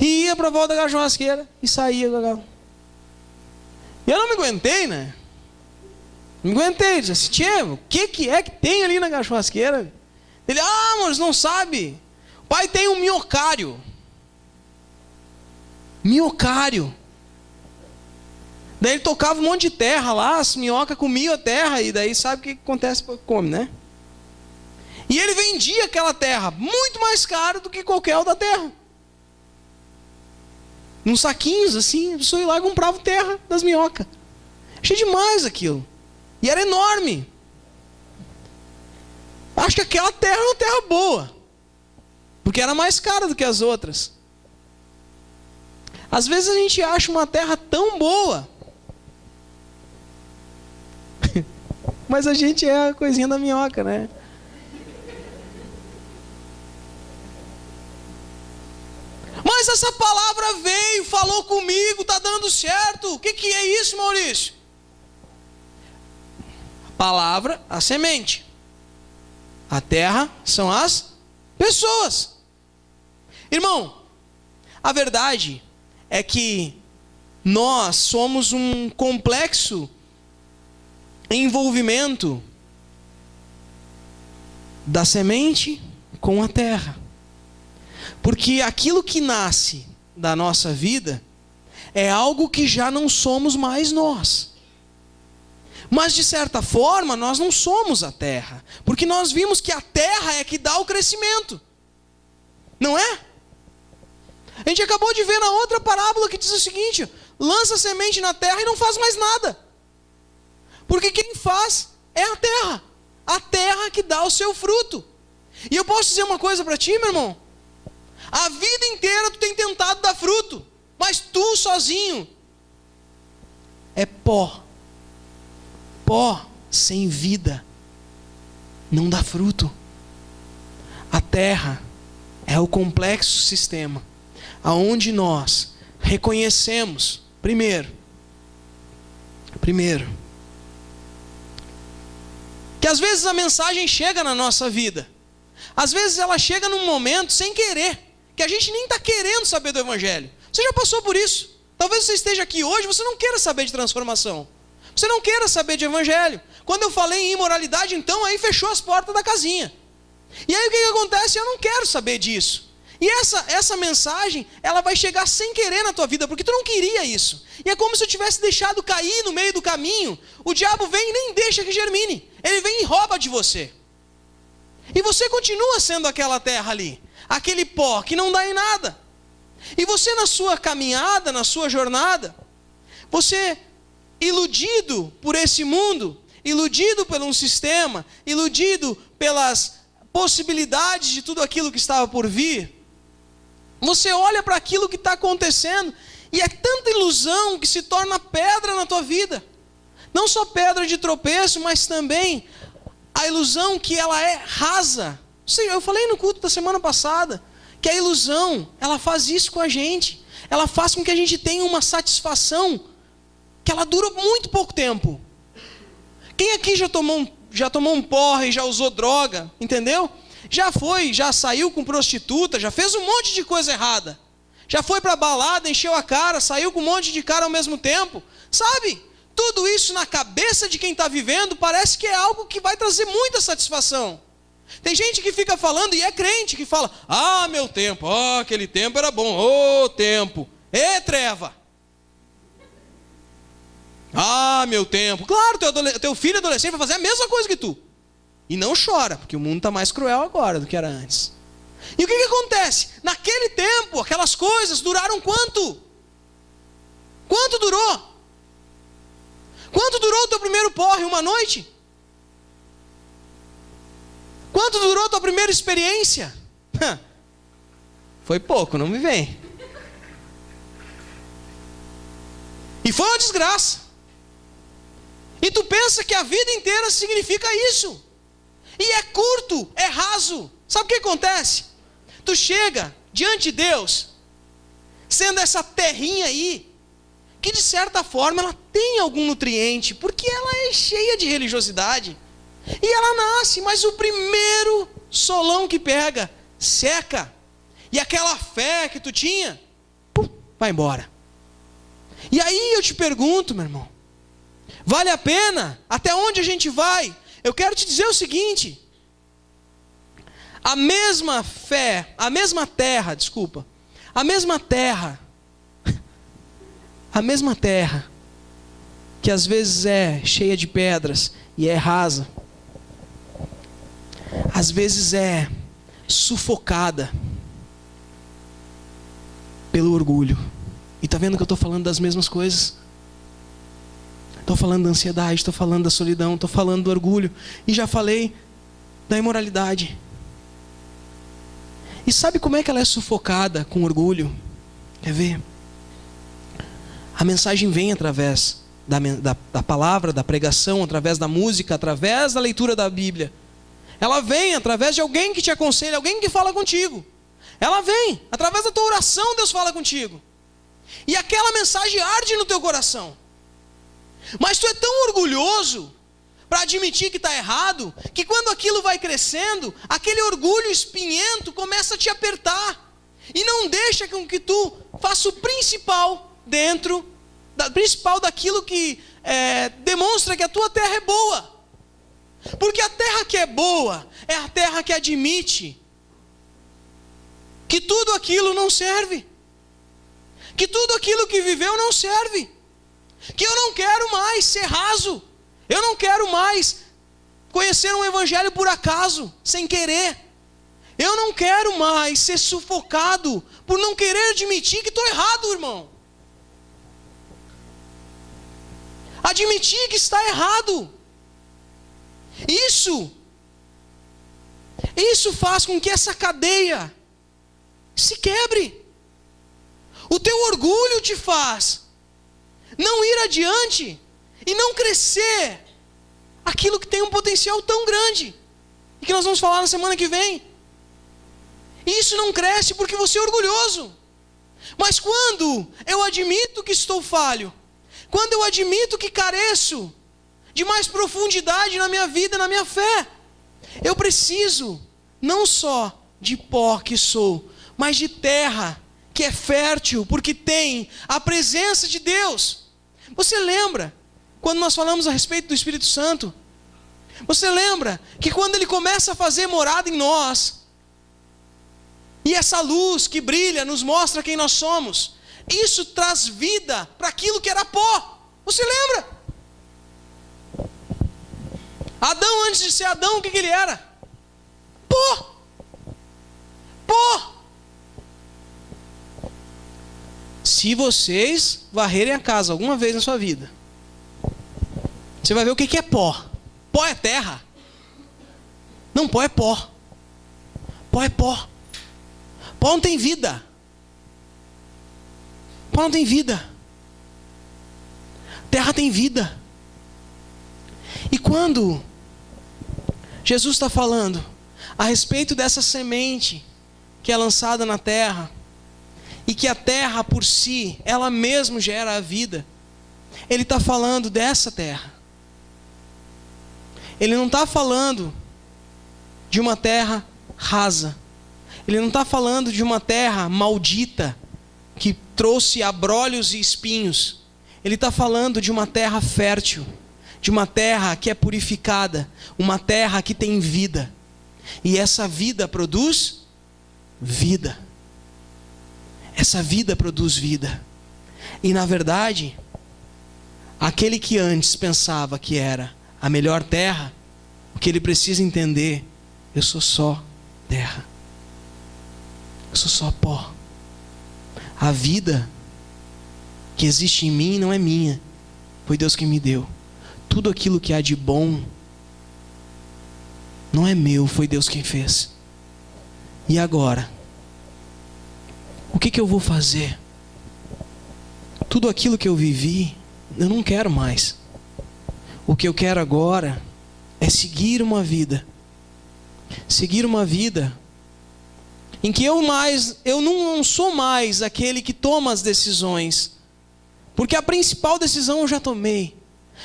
Speaker 1: E ia para volta daquela churrasqueira e saía com aquela. E eu não me aguentei, né? Não me aguentei. Eu disse assim, tchê, o que é que tem ali naquela churrasqueira? Ele, mas não sabe. O pai tem um minhocário. Minhocário. Daí ele tocava um monte de terra lá, as minhocas comiam a terra, e daí sabe o que acontece quando come, né? E ele vendia aquela terra muito mais caro do que qualquer outra terra. Uns saquinhos assim, a pessoa ia lá e comprava terra das minhocas. Achei demais aquilo. E era enorme. Acho que aquela terra era uma terra boa, porque era mais cara do que as outras. Às vezes a gente acha uma terra tão boa, mas a gente é a coisinha da minhoca, né? Mas essa palavra veio, falou comigo, está dando certo. O que é isso, Maurício? A palavra, a semente. A terra são as pessoas. Irmão, a verdade é que nós somos um complexo envolvimento da semente com a terra. Porque aquilo que nasce da nossa vida é algo que já não somos mais nós. Mas de certa forma nós não somos a terra, porque nós vimos que a terra é que dá o crescimento, não é? A gente acabou de ver na outra parábola que diz o seguinte: lança a semente na terra e não faz mais nada, porque quem faz é a terra que dá o seu fruto. E eu posso dizer uma coisa para ti, meu irmão: a vida inteira tu tem tentado dar fruto, mas tu sozinho é pó. Pó sem vida não dá fruto. A terra é o complexo sistema aonde nós reconhecemos, primeiro, que às vezes a mensagem chega na nossa vida. Às vezes ela chega num momento sem querer, que a gente nem está querendo saber do Evangelho. Você já passou por isso? Talvez você esteja aqui hoje, você não queira saber de transformação. Você não queira saber de Evangelho. Quando eu falei em imoralidade, então, aí fechou as portas da casinha. E aí o que acontece? Eu não quero saber disso. E essa mensagem, ela vai chegar sem querer na tua vida, porque tu não queria isso. E é como se eu tivesse deixado cair no meio do caminho. O diabo vem e nem deixa que germine. Ele vem e rouba de você. E você continua sendo aquela terra ali, aquele pó que não dá em nada. E você na sua caminhada, na sua jornada, você iludido por esse mundo, iludido por um sistema, iludido pelas possibilidades de tudo aquilo que estava por vir, você olha para aquilo que está acontecendo e é tanta ilusão que se torna pedra na tua vida. Não só pedra de tropeço, mas também a ilusão que ela é rasa. Eu falei no culto da semana passada que a ilusão, ela faz isso com a gente. Ela faz com que a gente tenha uma satisfação que ela dura muito pouco tempo. Quem aqui já tomou um porre, já usou droga, entendeu? Já saiu com prostituta, já fez um monte de coisa errada. Já foi para balada, encheu a cara, saiu com um monte de cara ao mesmo tempo. Sabe? Tudo isso na cabeça de quem está vivendo parece que é algo que vai trazer muita satisfação. Tem gente que fica falando, e é crente, que fala: ah, meu tempo, aquele tempo era bom, tempo, treva. Ah, meu tempo. Claro, teu filho adolescente vai fazer a mesma coisa que tu. E não chora, porque o mundo está mais cruel agora do que era antes. E o que acontece? Naquele tempo, aquelas coisas duraram quanto? Quanto durou? Quanto durou o teu primeiro porre? Uma noite? Quanto durou a tua primeira experiência? Foi pouco, não me vem. E foi uma desgraça. E tu pensa que a vida inteira significa isso. E é curto, é raso. Sabe o que acontece? Tu chega diante de Deus, sendo essa terrinha aí, que de certa forma ela tem algum nutriente, porque ela é cheia de religiosidade. E ela nasce, mas o primeiro solão que pega, seca. E aquela fé que tu tinha, vai embora. E aí eu te pergunto, meu irmão, vale a pena? Até onde a gente vai? Eu quero te dizer o seguinte: a mesma terra que às vezes é cheia de pedras e é rasa, às vezes é sufocada pelo orgulho. E está vendo que eu estou falando das mesmas coisas? Estou falando da ansiedade, estou falando da solidão, estou falando do orgulho. E já falei da imoralidade. E sabe como é que ela é sufocada com orgulho? Quer ver? A mensagem vem através da palavra, da pregação, através da música, através da leitura da Bíblia. Ela vem através de alguém que te aconselha, alguém que fala contigo. Ela vem através da tua oração, Deus fala contigo. E aquela mensagem arde no teu coração. Mas tu é tão orgulhoso para admitir que está errado, que quando aquilo vai crescendo, aquele orgulho espinhento começa a te apertar. E não deixa com que tu faça o principal principal daquilo que demonstra que a tua terra é boa. Porque a terra que é boa é a terra que admite que tudo aquilo não serve. Que tudo aquilo que viveu não serve. Que eu não quero mais ser raso. Eu não quero mais conhecer um evangelho por acaso, sem querer. Eu não quero mais ser sufocado por não querer admitir que estou errado, irmão. Admitir que está errado. Isso faz com que essa cadeia se quebre. O teu orgulho te faz não ir adiante e não crescer aquilo que tem um potencial tão grande e que nós vamos falar na semana que vem. E isso não cresce porque você é orgulhoso. Mas quando eu admito que estou falho, quando eu admito que careço de mais profundidade na minha vida, na minha fé, eu preciso não só de pó que sou, mas de terra que é fértil, porque tem a presença de Deus. Você lembra quando nós falamos a respeito do Espírito Santo? Você lembra que quando ele começa a fazer morada em nós, e essa luz que brilha nos mostra quem nós somos, isso traz vida para aquilo que era pó. Você lembra? Adão, antes de ser Adão, o que ele era? Pó. Pó. Se vocês varrerem a casa alguma vez na sua vida, você vai ver o que é pó. Pó é terra. Não, pó é pó. Pó é pó. Pó não tem vida. Pó não tem vida. Terra tem vida. E quando Jesus está falando a respeito dessa semente que é lançada na terra, e que a terra por si, ela mesma gera a vida, ele está falando dessa terra. Ele não está falando de uma terra rasa. Ele não está falando de uma terra maldita, que trouxe abrolhos e espinhos. Ele está falando de uma terra fértil, de uma terra que é purificada, uma terra que tem vida. E essa vida produz vida. Essa vida produz vida. E na verdade, aquele que antes pensava que era a melhor terra, o que ele precisa entender: eu sou só terra. Eu sou só pó. A vida que existe em mim não é minha, foi Deus que me deu. Tudo aquilo que há de bom não é meu, foi Deus quem fez. E agora, o que eu vou fazer? Tudo aquilo que eu vivi, eu não quero mais. O que eu quero agora é seguir uma vida. Seguir uma vida em que eu não sou mais aquele que toma as decisões. Porque a principal decisão eu já tomei.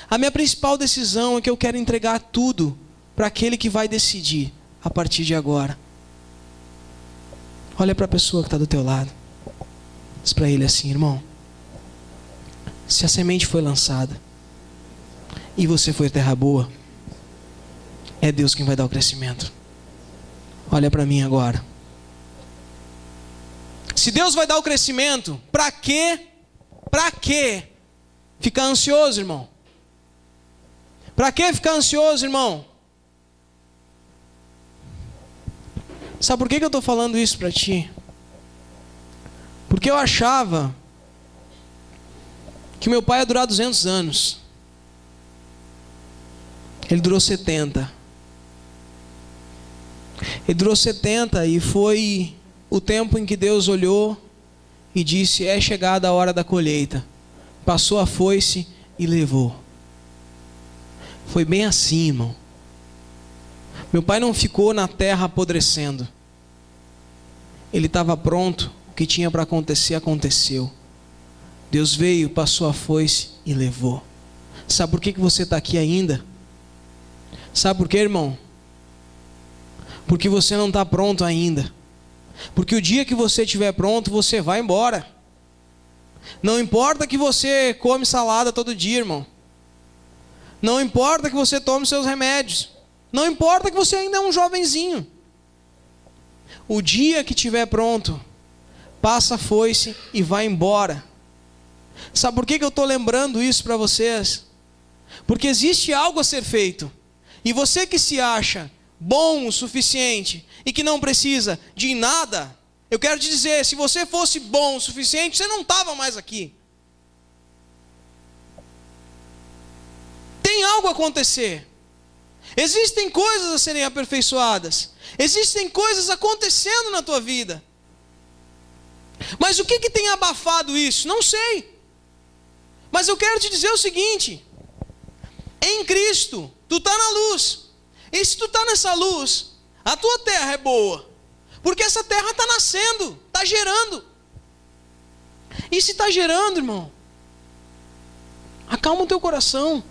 Speaker 1: A minha principal decisão é que eu quero entregar tudo para aquele que vai decidir a partir de agora. Olha para a pessoa que está do teu lado. Diz para ele assim: irmão, se a semente foi lançada e você foi terra boa, é Deus quem vai dar o crescimento. Olha para mim agora. Se Deus vai dar o crescimento, para quê? Para quê ficar ansioso, irmão? Para que ficar ansioso, irmão? Sabe por que eu estou falando isso para ti? Porque eu achava que meu pai ia durar 200 anos. Ele durou 70. Ele durou 70 e foi o tempo em que Deus olhou e disse: é chegada a hora da colheita. Passou a foice e levou. Foi bem assim, irmão. Meu pai não ficou na terra apodrecendo. Ele estava pronto. O que tinha para acontecer, aconteceu. Deus veio, passou a foice e levou. Sabe por que você está aqui ainda? Sabe por quê, irmão? Porque você não está pronto ainda. Porque o dia que você estiver pronto, você vai embora. Não importa que você come salada todo dia, irmão. Não importa que você tome seus remédios. Não importa que você ainda é um jovenzinho. O dia que estiver pronto, passa a foice e vai embora. Sabe por que eu estou lembrando isso para vocês? Porque existe algo a ser feito. E você que se acha bom o suficiente e que não precisa de nada, eu quero te dizer, se você fosse bom o suficiente, você não estava mais aqui. Tem algo a acontecer. Existem coisas a serem aperfeiçoadas. Existem coisas acontecendo na tua vida. Mas o que tem abafado isso? Não sei. Mas eu quero te dizer o seguinte: em Cristo, tu está na luz. E se tu está nessa luz, a tua terra é boa. Porque essa terra está nascendo, está gerando. E se está gerando, irmão, acalma o teu coração.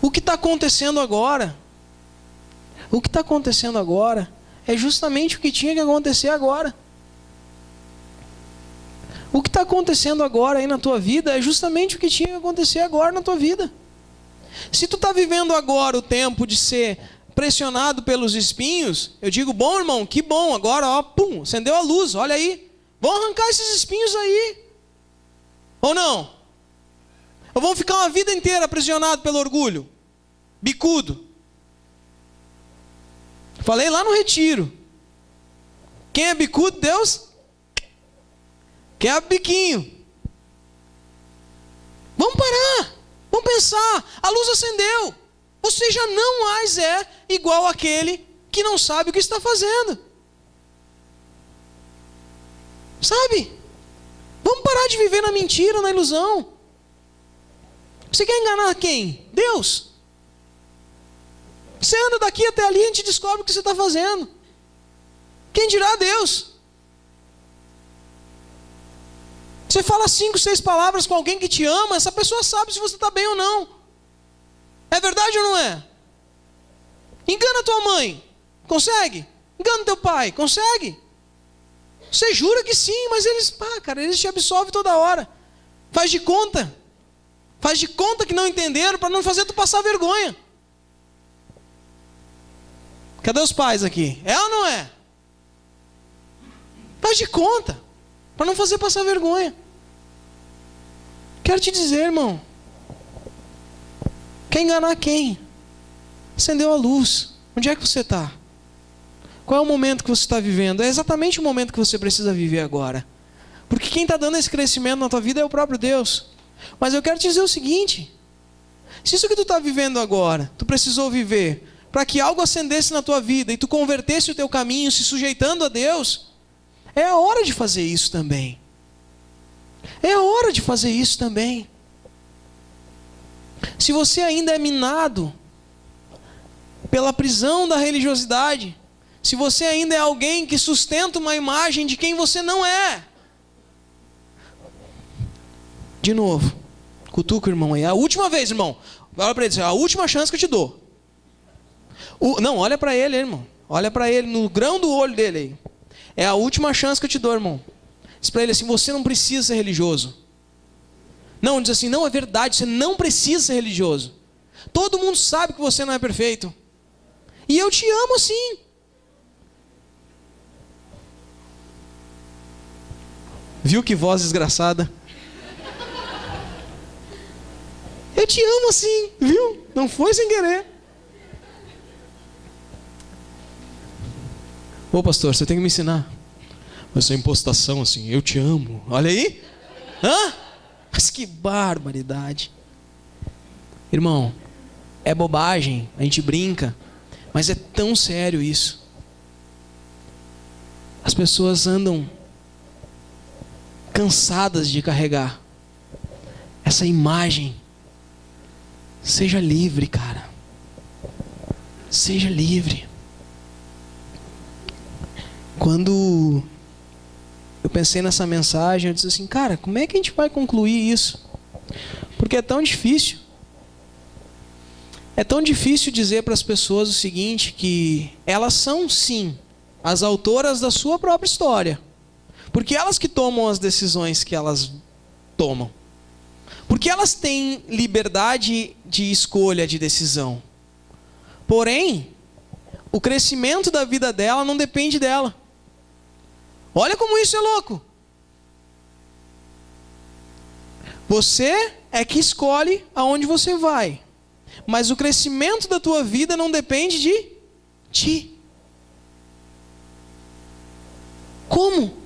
Speaker 1: O que está acontecendo agora? O que está acontecendo agora é justamente o que tinha que acontecer agora. O que está acontecendo agora aí na tua vida é justamente o que tinha que acontecer agora na tua vida. Se tu está vivendo agora o tempo de ser pressionado pelos espinhos, eu digo, bom, irmão, que bom, agora, ó, pum, acendeu a luz, olha aí. Vão arrancar esses espinhos aí. Ou não? Ou vão ficar uma vida inteira aprisionado pelo orgulho? Bicudo. Falei lá no retiro. Quem é bicudo, Deus? Quem é biquinho? Vamos parar. Vamos pensar. A luz acendeu. Você já não mais é igual àquele que não sabe o que está fazendo. Sabe? Vamos parar de viver na mentira, na ilusão. Você quer enganar quem? Deus. Você anda daqui até ali e a gente descobre o que você está fazendo. Quem dirá Deus? Você fala 5, 6 palavras com alguém que te ama, essa pessoa sabe se você está bem ou não. É verdade ou não é? Engana tua mãe. Consegue? Engana teu pai. Consegue? Você jura que sim, mas eles, eles te absolvem toda hora. Faz de conta. Faz de conta que não entenderam para não fazer tu passar vergonha. Cadê os pais aqui? É ou não é? Faz de conta para não fazer passar vergonha. Quero te dizer, irmão. Quer enganar quem? Acendeu a luz. Onde é que você está? Qual é o momento que você está vivendo? É exatamente o momento que você precisa viver agora. Porque quem está dando esse crescimento na tua vida é o próprio Deus. Mas eu quero te dizer o seguinte. Se isso que tu está vivendo agora, tu precisou viver para que algo acendesse na tua vida e tu convertesse o teu caminho se sujeitando a Deus, é a hora de fazer isso também. É a hora de fazer isso também. Se você ainda é minado pela prisão da religiosidade, se você ainda é alguém que sustenta uma imagem de quem você não é, de novo, cutuca o irmão aí. É a última vez, irmão. Olha para ele, é a última chance que eu te dou. Não, olha para ele, irmão. Olha para ele, no grão do olho dele aí. É a última chance que eu te dou, irmão. Diz para ele assim, você não precisa ser religioso. Não, diz assim, não, é verdade, você não precisa ser religioso. Todo mundo sabe que você não é perfeito. E eu te amo assim. Viu que voz desgraçada? Eu te amo assim, viu? Não foi sem querer. Ô pastor, você tem que me ensinar. Essa impostação assim, eu te amo. Olha aí. Hã? Mas que barbaridade. Irmão, é bobagem, a gente brinca, mas é tão sério isso. As pessoas andam cansadas de carregar essa imagem. Seja livre, cara. Seja livre. Quando eu pensei nessa mensagem, eu disse assim, cara, como é que a gente vai concluir isso? Porque é tão difícil. É tão difícil dizer para as pessoas o seguinte, que elas são, sim, as autoras da sua própria história. Porque elas que tomam as decisões que elas tomam. Porque elas têm liberdade de escolha, de decisão. Porém, o crescimento da vida dela não depende dela. Olha como isso é louco. Você é que escolhe aonde você vai. Mas o crescimento da tua vida não depende de ti. Como?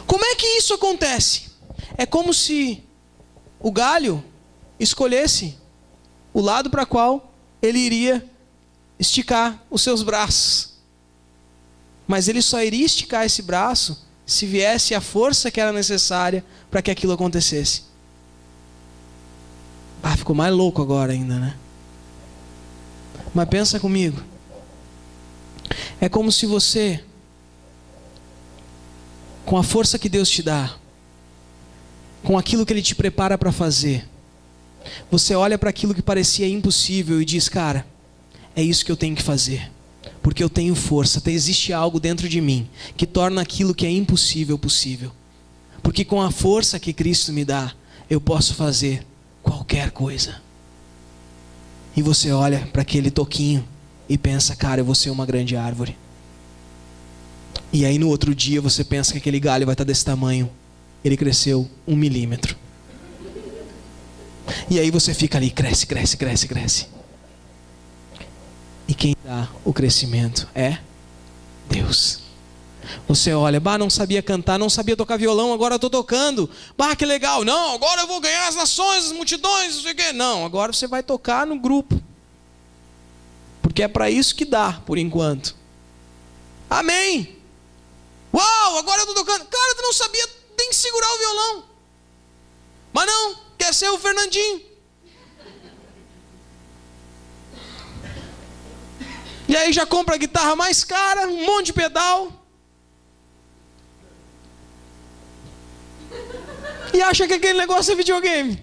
Speaker 1: Como é que isso acontece? É como se o galho escolhesse o lado para qual ele iria esticar os seus braços. Mas ele só iria esticar esse braço se viesse a força que era necessária para que aquilo acontecesse. Ficou mais louco agora ainda, né? Mas pensa comigo. É como se você com a força que Deus te dá, com aquilo que Ele te prepara para fazer, você olha para aquilo que parecia impossível e diz: cara, é isso que eu tenho que fazer, porque eu tenho força, existe algo dentro de mim que torna aquilo que é impossível possível, porque com a força que Cristo me dá, eu posso fazer qualquer coisa. E você olha para aquele toquinho e pensa: cara, eu vou ser uma grande árvore. E aí no outro dia você pensa que aquele galho vai estar desse tamanho. Ele cresceu 1 milímetro. E aí você fica ali, cresce, cresce, cresce, cresce. E quem dá o crescimento é Deus. Você olha: bah, não sabia cantar, não sabia tocar violão, agora eu estou tocando. Bah, que legal. Não, agora eu vou ganhar as nações, as multidões, não sei o quê. Não, agora você vai tocar no grupo. Porque é para isso que dá, por enquanto. Amém. Uau, agora eu estou tocando. Cara, tu não sabia nem segurar o violão. Mas não, quer ser o Fernandinho. E aí já compra a guitarra mais cara, um monte de pedal. E acha que aquele negócio é videogame.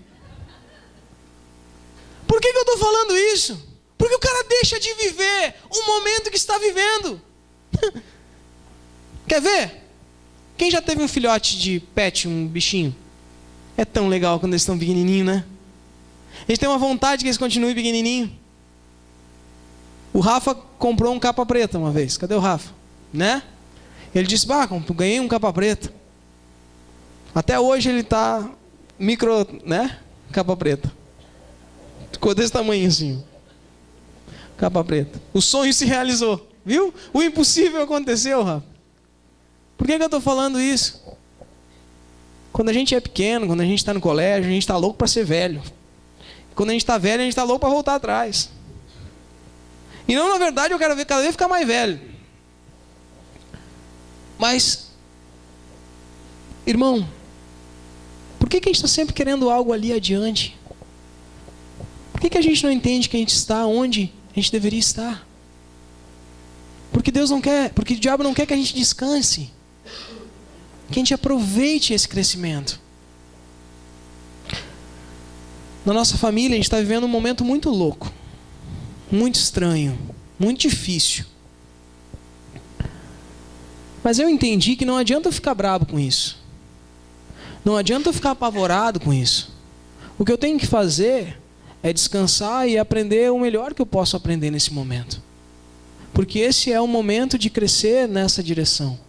Speaker 1: Por que eu estou falando isso? Porque o cara deixa de viver o momento que está vivendo. Quer ver? Quem já teve um filhote de pet, um bichinho? É tão legal quando eles estão pequenininhos, né? A gente tem uma vontade que eles continuem pequenininho. O Rafa comprou um capa preta uma vez. Cadê o Rafa? Né? Ele disse: bah, ganhei um capa preta. Até hoje ele está micro, né? Capa preta. Ficou desse tamanho assim. Capa preta. O sonho se realizou. Viu? O impossível aconteceu, Rafa. Por que eu estou falando isso? Quando a gente é pequeno, quando a gente está no colégio, a gente está louco para ser velho. Quando a gente está velho, a gente está louco para voltar atrás. E não, na verdade, eu quero ver cada vez ficar mais velho. Mas, irmão, por que a gente está sempre querendo algo ali adiante? Por que a gente não entende que a gente está onde a gente deveria estar? Porque Deus não quer, porque o diabo não quer que a gente descanse, que a gente aproveite esse crescimento. Na nossa família, a gente está vivendo um momento muito louco, muito estranho, muito difícil. Mas eu entendi que não adianta eu ficar bravo com isso. Não adianta eu ficar apavorado com isso. O que eu tenho que fazer é descansar e aprender o melhor que eu posso aprender nesse momento. Porque esse é o momento de crescer nessa direção.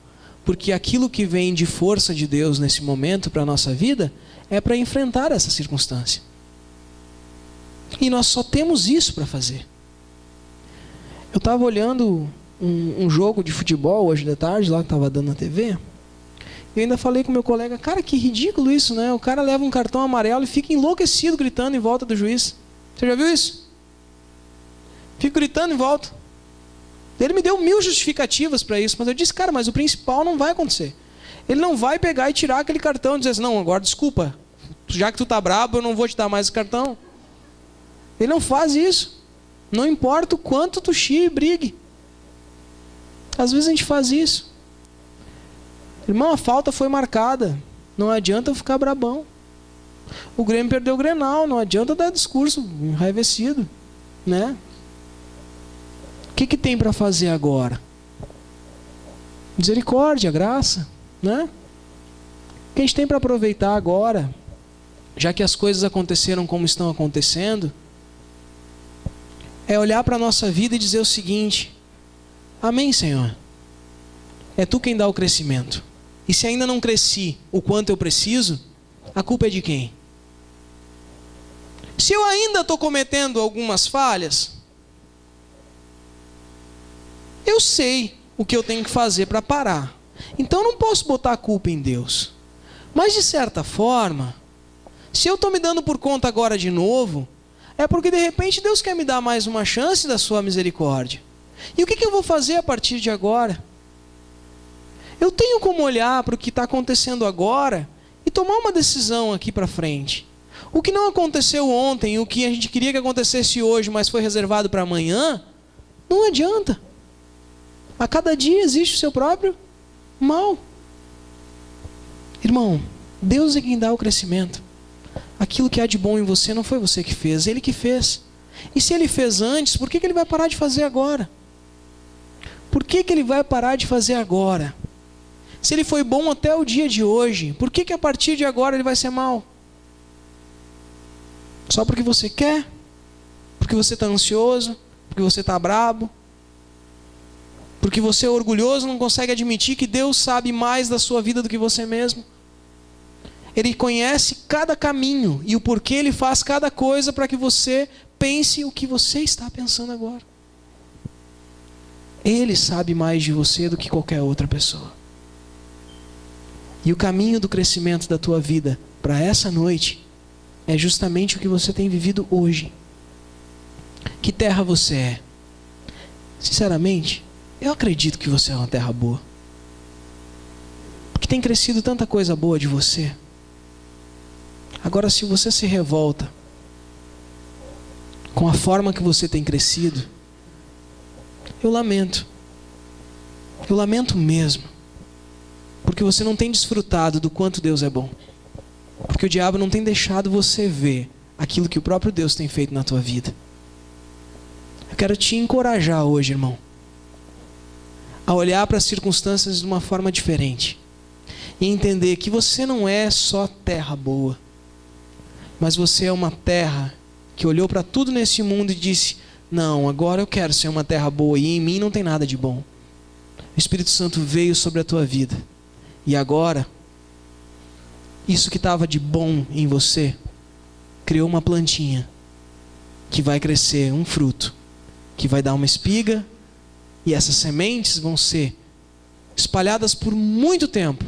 Speaker 1: Porque aquilo que vem de força de Deus nesse momento para a nossa vida é para enfrentar essa circunstância. E nós só temos isso para fazer. Eu estava olhando um jogo de futebol hoje de tarde, lá que estava dando na TV. E eu ainda falei com meu colega: cara, que ridículo isso, né? O cara leva um cartão amarelo e fica enlouquecido gritando em volta do juiz. Você já viu isso? Fica gritando em volta. Ele me deu 1000 justificativas para isso, mas eu disse: cara, mas o principal não vai acontecer. Ele não vai pegar e tirar aquele cartão e dizer assim: não, agora desculpa, já que tu tá brabo, eu não vou te dar mais o cartão. Ele não faz isso. Não importa o quanto tu xie e brigue. Às vezes a gente faz isso. Irmão, a falta foi marcada. Não adianta eu ficar brabão. O Grêmio perdeu o Grenal. Não adianta dar discurso enraivecido, né? O que tem para fazer agora? Misericórdia, graça, né? O que a gente tem para aproveitar agora, já que as coisas aconteceram como estão acontecendo, é olhar para a nossa vida e dizer o seguinte: amém, Senhor. É Tu quem dá o crescimento. E se ainda não cresci o quanto eu preciso, a culpa é de quem? Se eu ainda estou cometendo algumas falhas, eu sei o que eu tenho que fazer para parar. Então eu não posso botar a culpa em Deus. Mas de certa forma, se eu estou me dando por conta agora de novo, é porque de repente Deus quer me dar mais uma chance da sua misericórdia. E o que eu vou fazer a partir de agora? Eu tenho como olhar para o que está acontecendo agora e tomar uma decisão aqui para frente. O que não aconteceu ontem, o que a gente queria que acontecesse hoje, mas foi reservado para amanhã, não adianta. A cada dia existe o seu próprio mal. Irmão, Deus é quem dá o crescimento. Aquilo que há de bom em você não foi você que fez, Ele que fez. E se Ele fez antes, por que Ele vai parar de fazer agora? Por que Ele vai parar de fazer agora? Se Ele foi bom até o dia de hoje, por que a partir de agora Ele vai ser mal? Só porque você quer? Porque você está ansioso? Porque você está brabo? Porque você é orgulhoso e não consegue admitir que Deus sabe mais da sua vida do que você mesmo? Ele conhece cada caminho e o porquê Ele faz cada coisa para que você pense o que você está pensando agora. Ele sabe mais de você do que qualquer outra pessoa. E o caminho do crescimento da tua vida para essa noite é justamente o que você tem vivido hoje. Que terra você é? Sinceramente, eu acredito que você é uma terra boa. Porque tem crescido tanta coisa boa de você. Agora, se você se revolta com a forma que você tem crescido, eu lamento. Eu lamento mesmo. Porque você não tem desfrutado do quanto Deus é bom. Porque o diabo não tem deixado você ver aquilo que o próprio Deus tem feito na tua vida. Eu quero te encorajar hoje, irmão, a olhar para as circunstâncias de uma forma diferente. E entender que você não é só terra boa. Mas você é uma terra que olhou para tudo nesse mundo e disse: não, agora eu quero ser uma terra boa e em mim não tem nada de bom. O Espírito Santo veio sobre a tua vida. E agora, isso que estava de bom em você, criou uma plantinha que vai crescer um fruto, que vai dar uma espiga, e essas sementes vão ser espalhadas por muito tempo,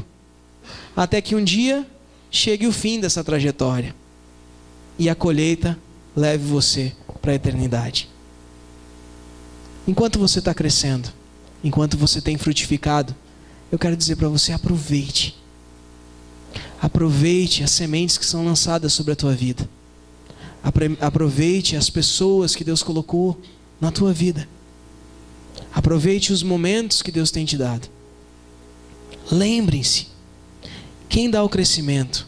Speaker 1: até que um dia chegue o fim dessa trajetória e a colheita leve você para a eternidade. Enquanto você está crescendo, enquanto você tem frutificado, eu quero dizer para você: aproveite. Aproveite as sementes que são lançadas sobre a tua vida. Aproveite as pessoas que Deus colocou na tua vida. Aproveite os momentos que Deus tem te dado. Lembrem-se, quem dá o crescimento,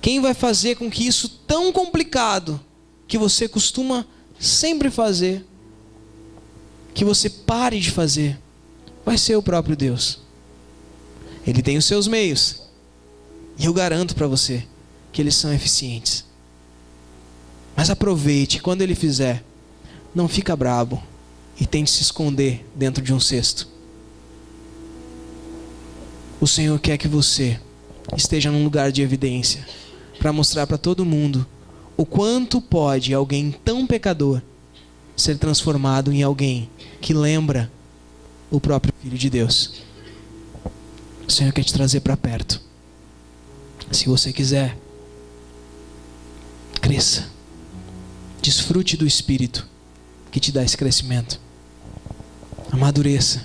Speaker 1: quem vai fazer com que isso tão complicado que você costuma sempre fazer, que você pare de fazer, vai ser o próprio Deus. Ele tem os seus meios, e eu garanto para você que eles são eficientes. Mas aproveite, quando Ele fizer, não fica brabo e tente se esconder dentro de um cesto. O Senhor quer que você esteja num lugar de evidência, para mostrar para todo mundo o quanto pode alguém tão pecador ser transformado em alguém que lembra o próprio Filho de Deus. O Senhor quer te trazer para perto. Se você quiser, cresça. Desfrute do Espírito que te dá esse crescimento. Amadureça.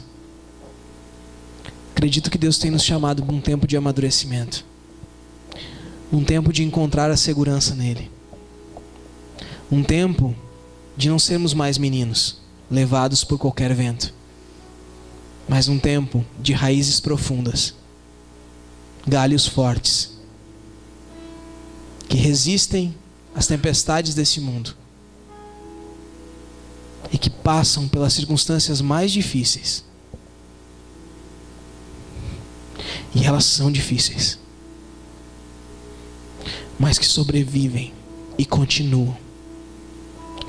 Speaker 1: Acredito que Deus tem nos chamado para um tempo de amadurecimento. Um tempo de encontrar a segurança nele. Um tempo de não sermos mais meninos, levados por qualquer vento. Mas um tempo de raízes profundas, galhos fortes, que resistem às tempestades desse mundo e que passam pelas circunstâncias mais difíceis. E elas são difíceis, mas que sobrevivem e continuam,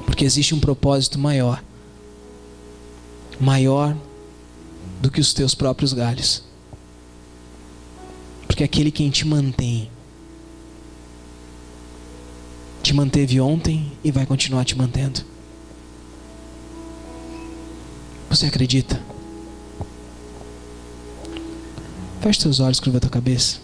Speaker 1: porque existe um propósito maior do que os teus próprios galhos. Porque aquele quem te manteve ontem e vai continuar te mantendo. Você acredita? Feche teus olhos, curva tua cabeça.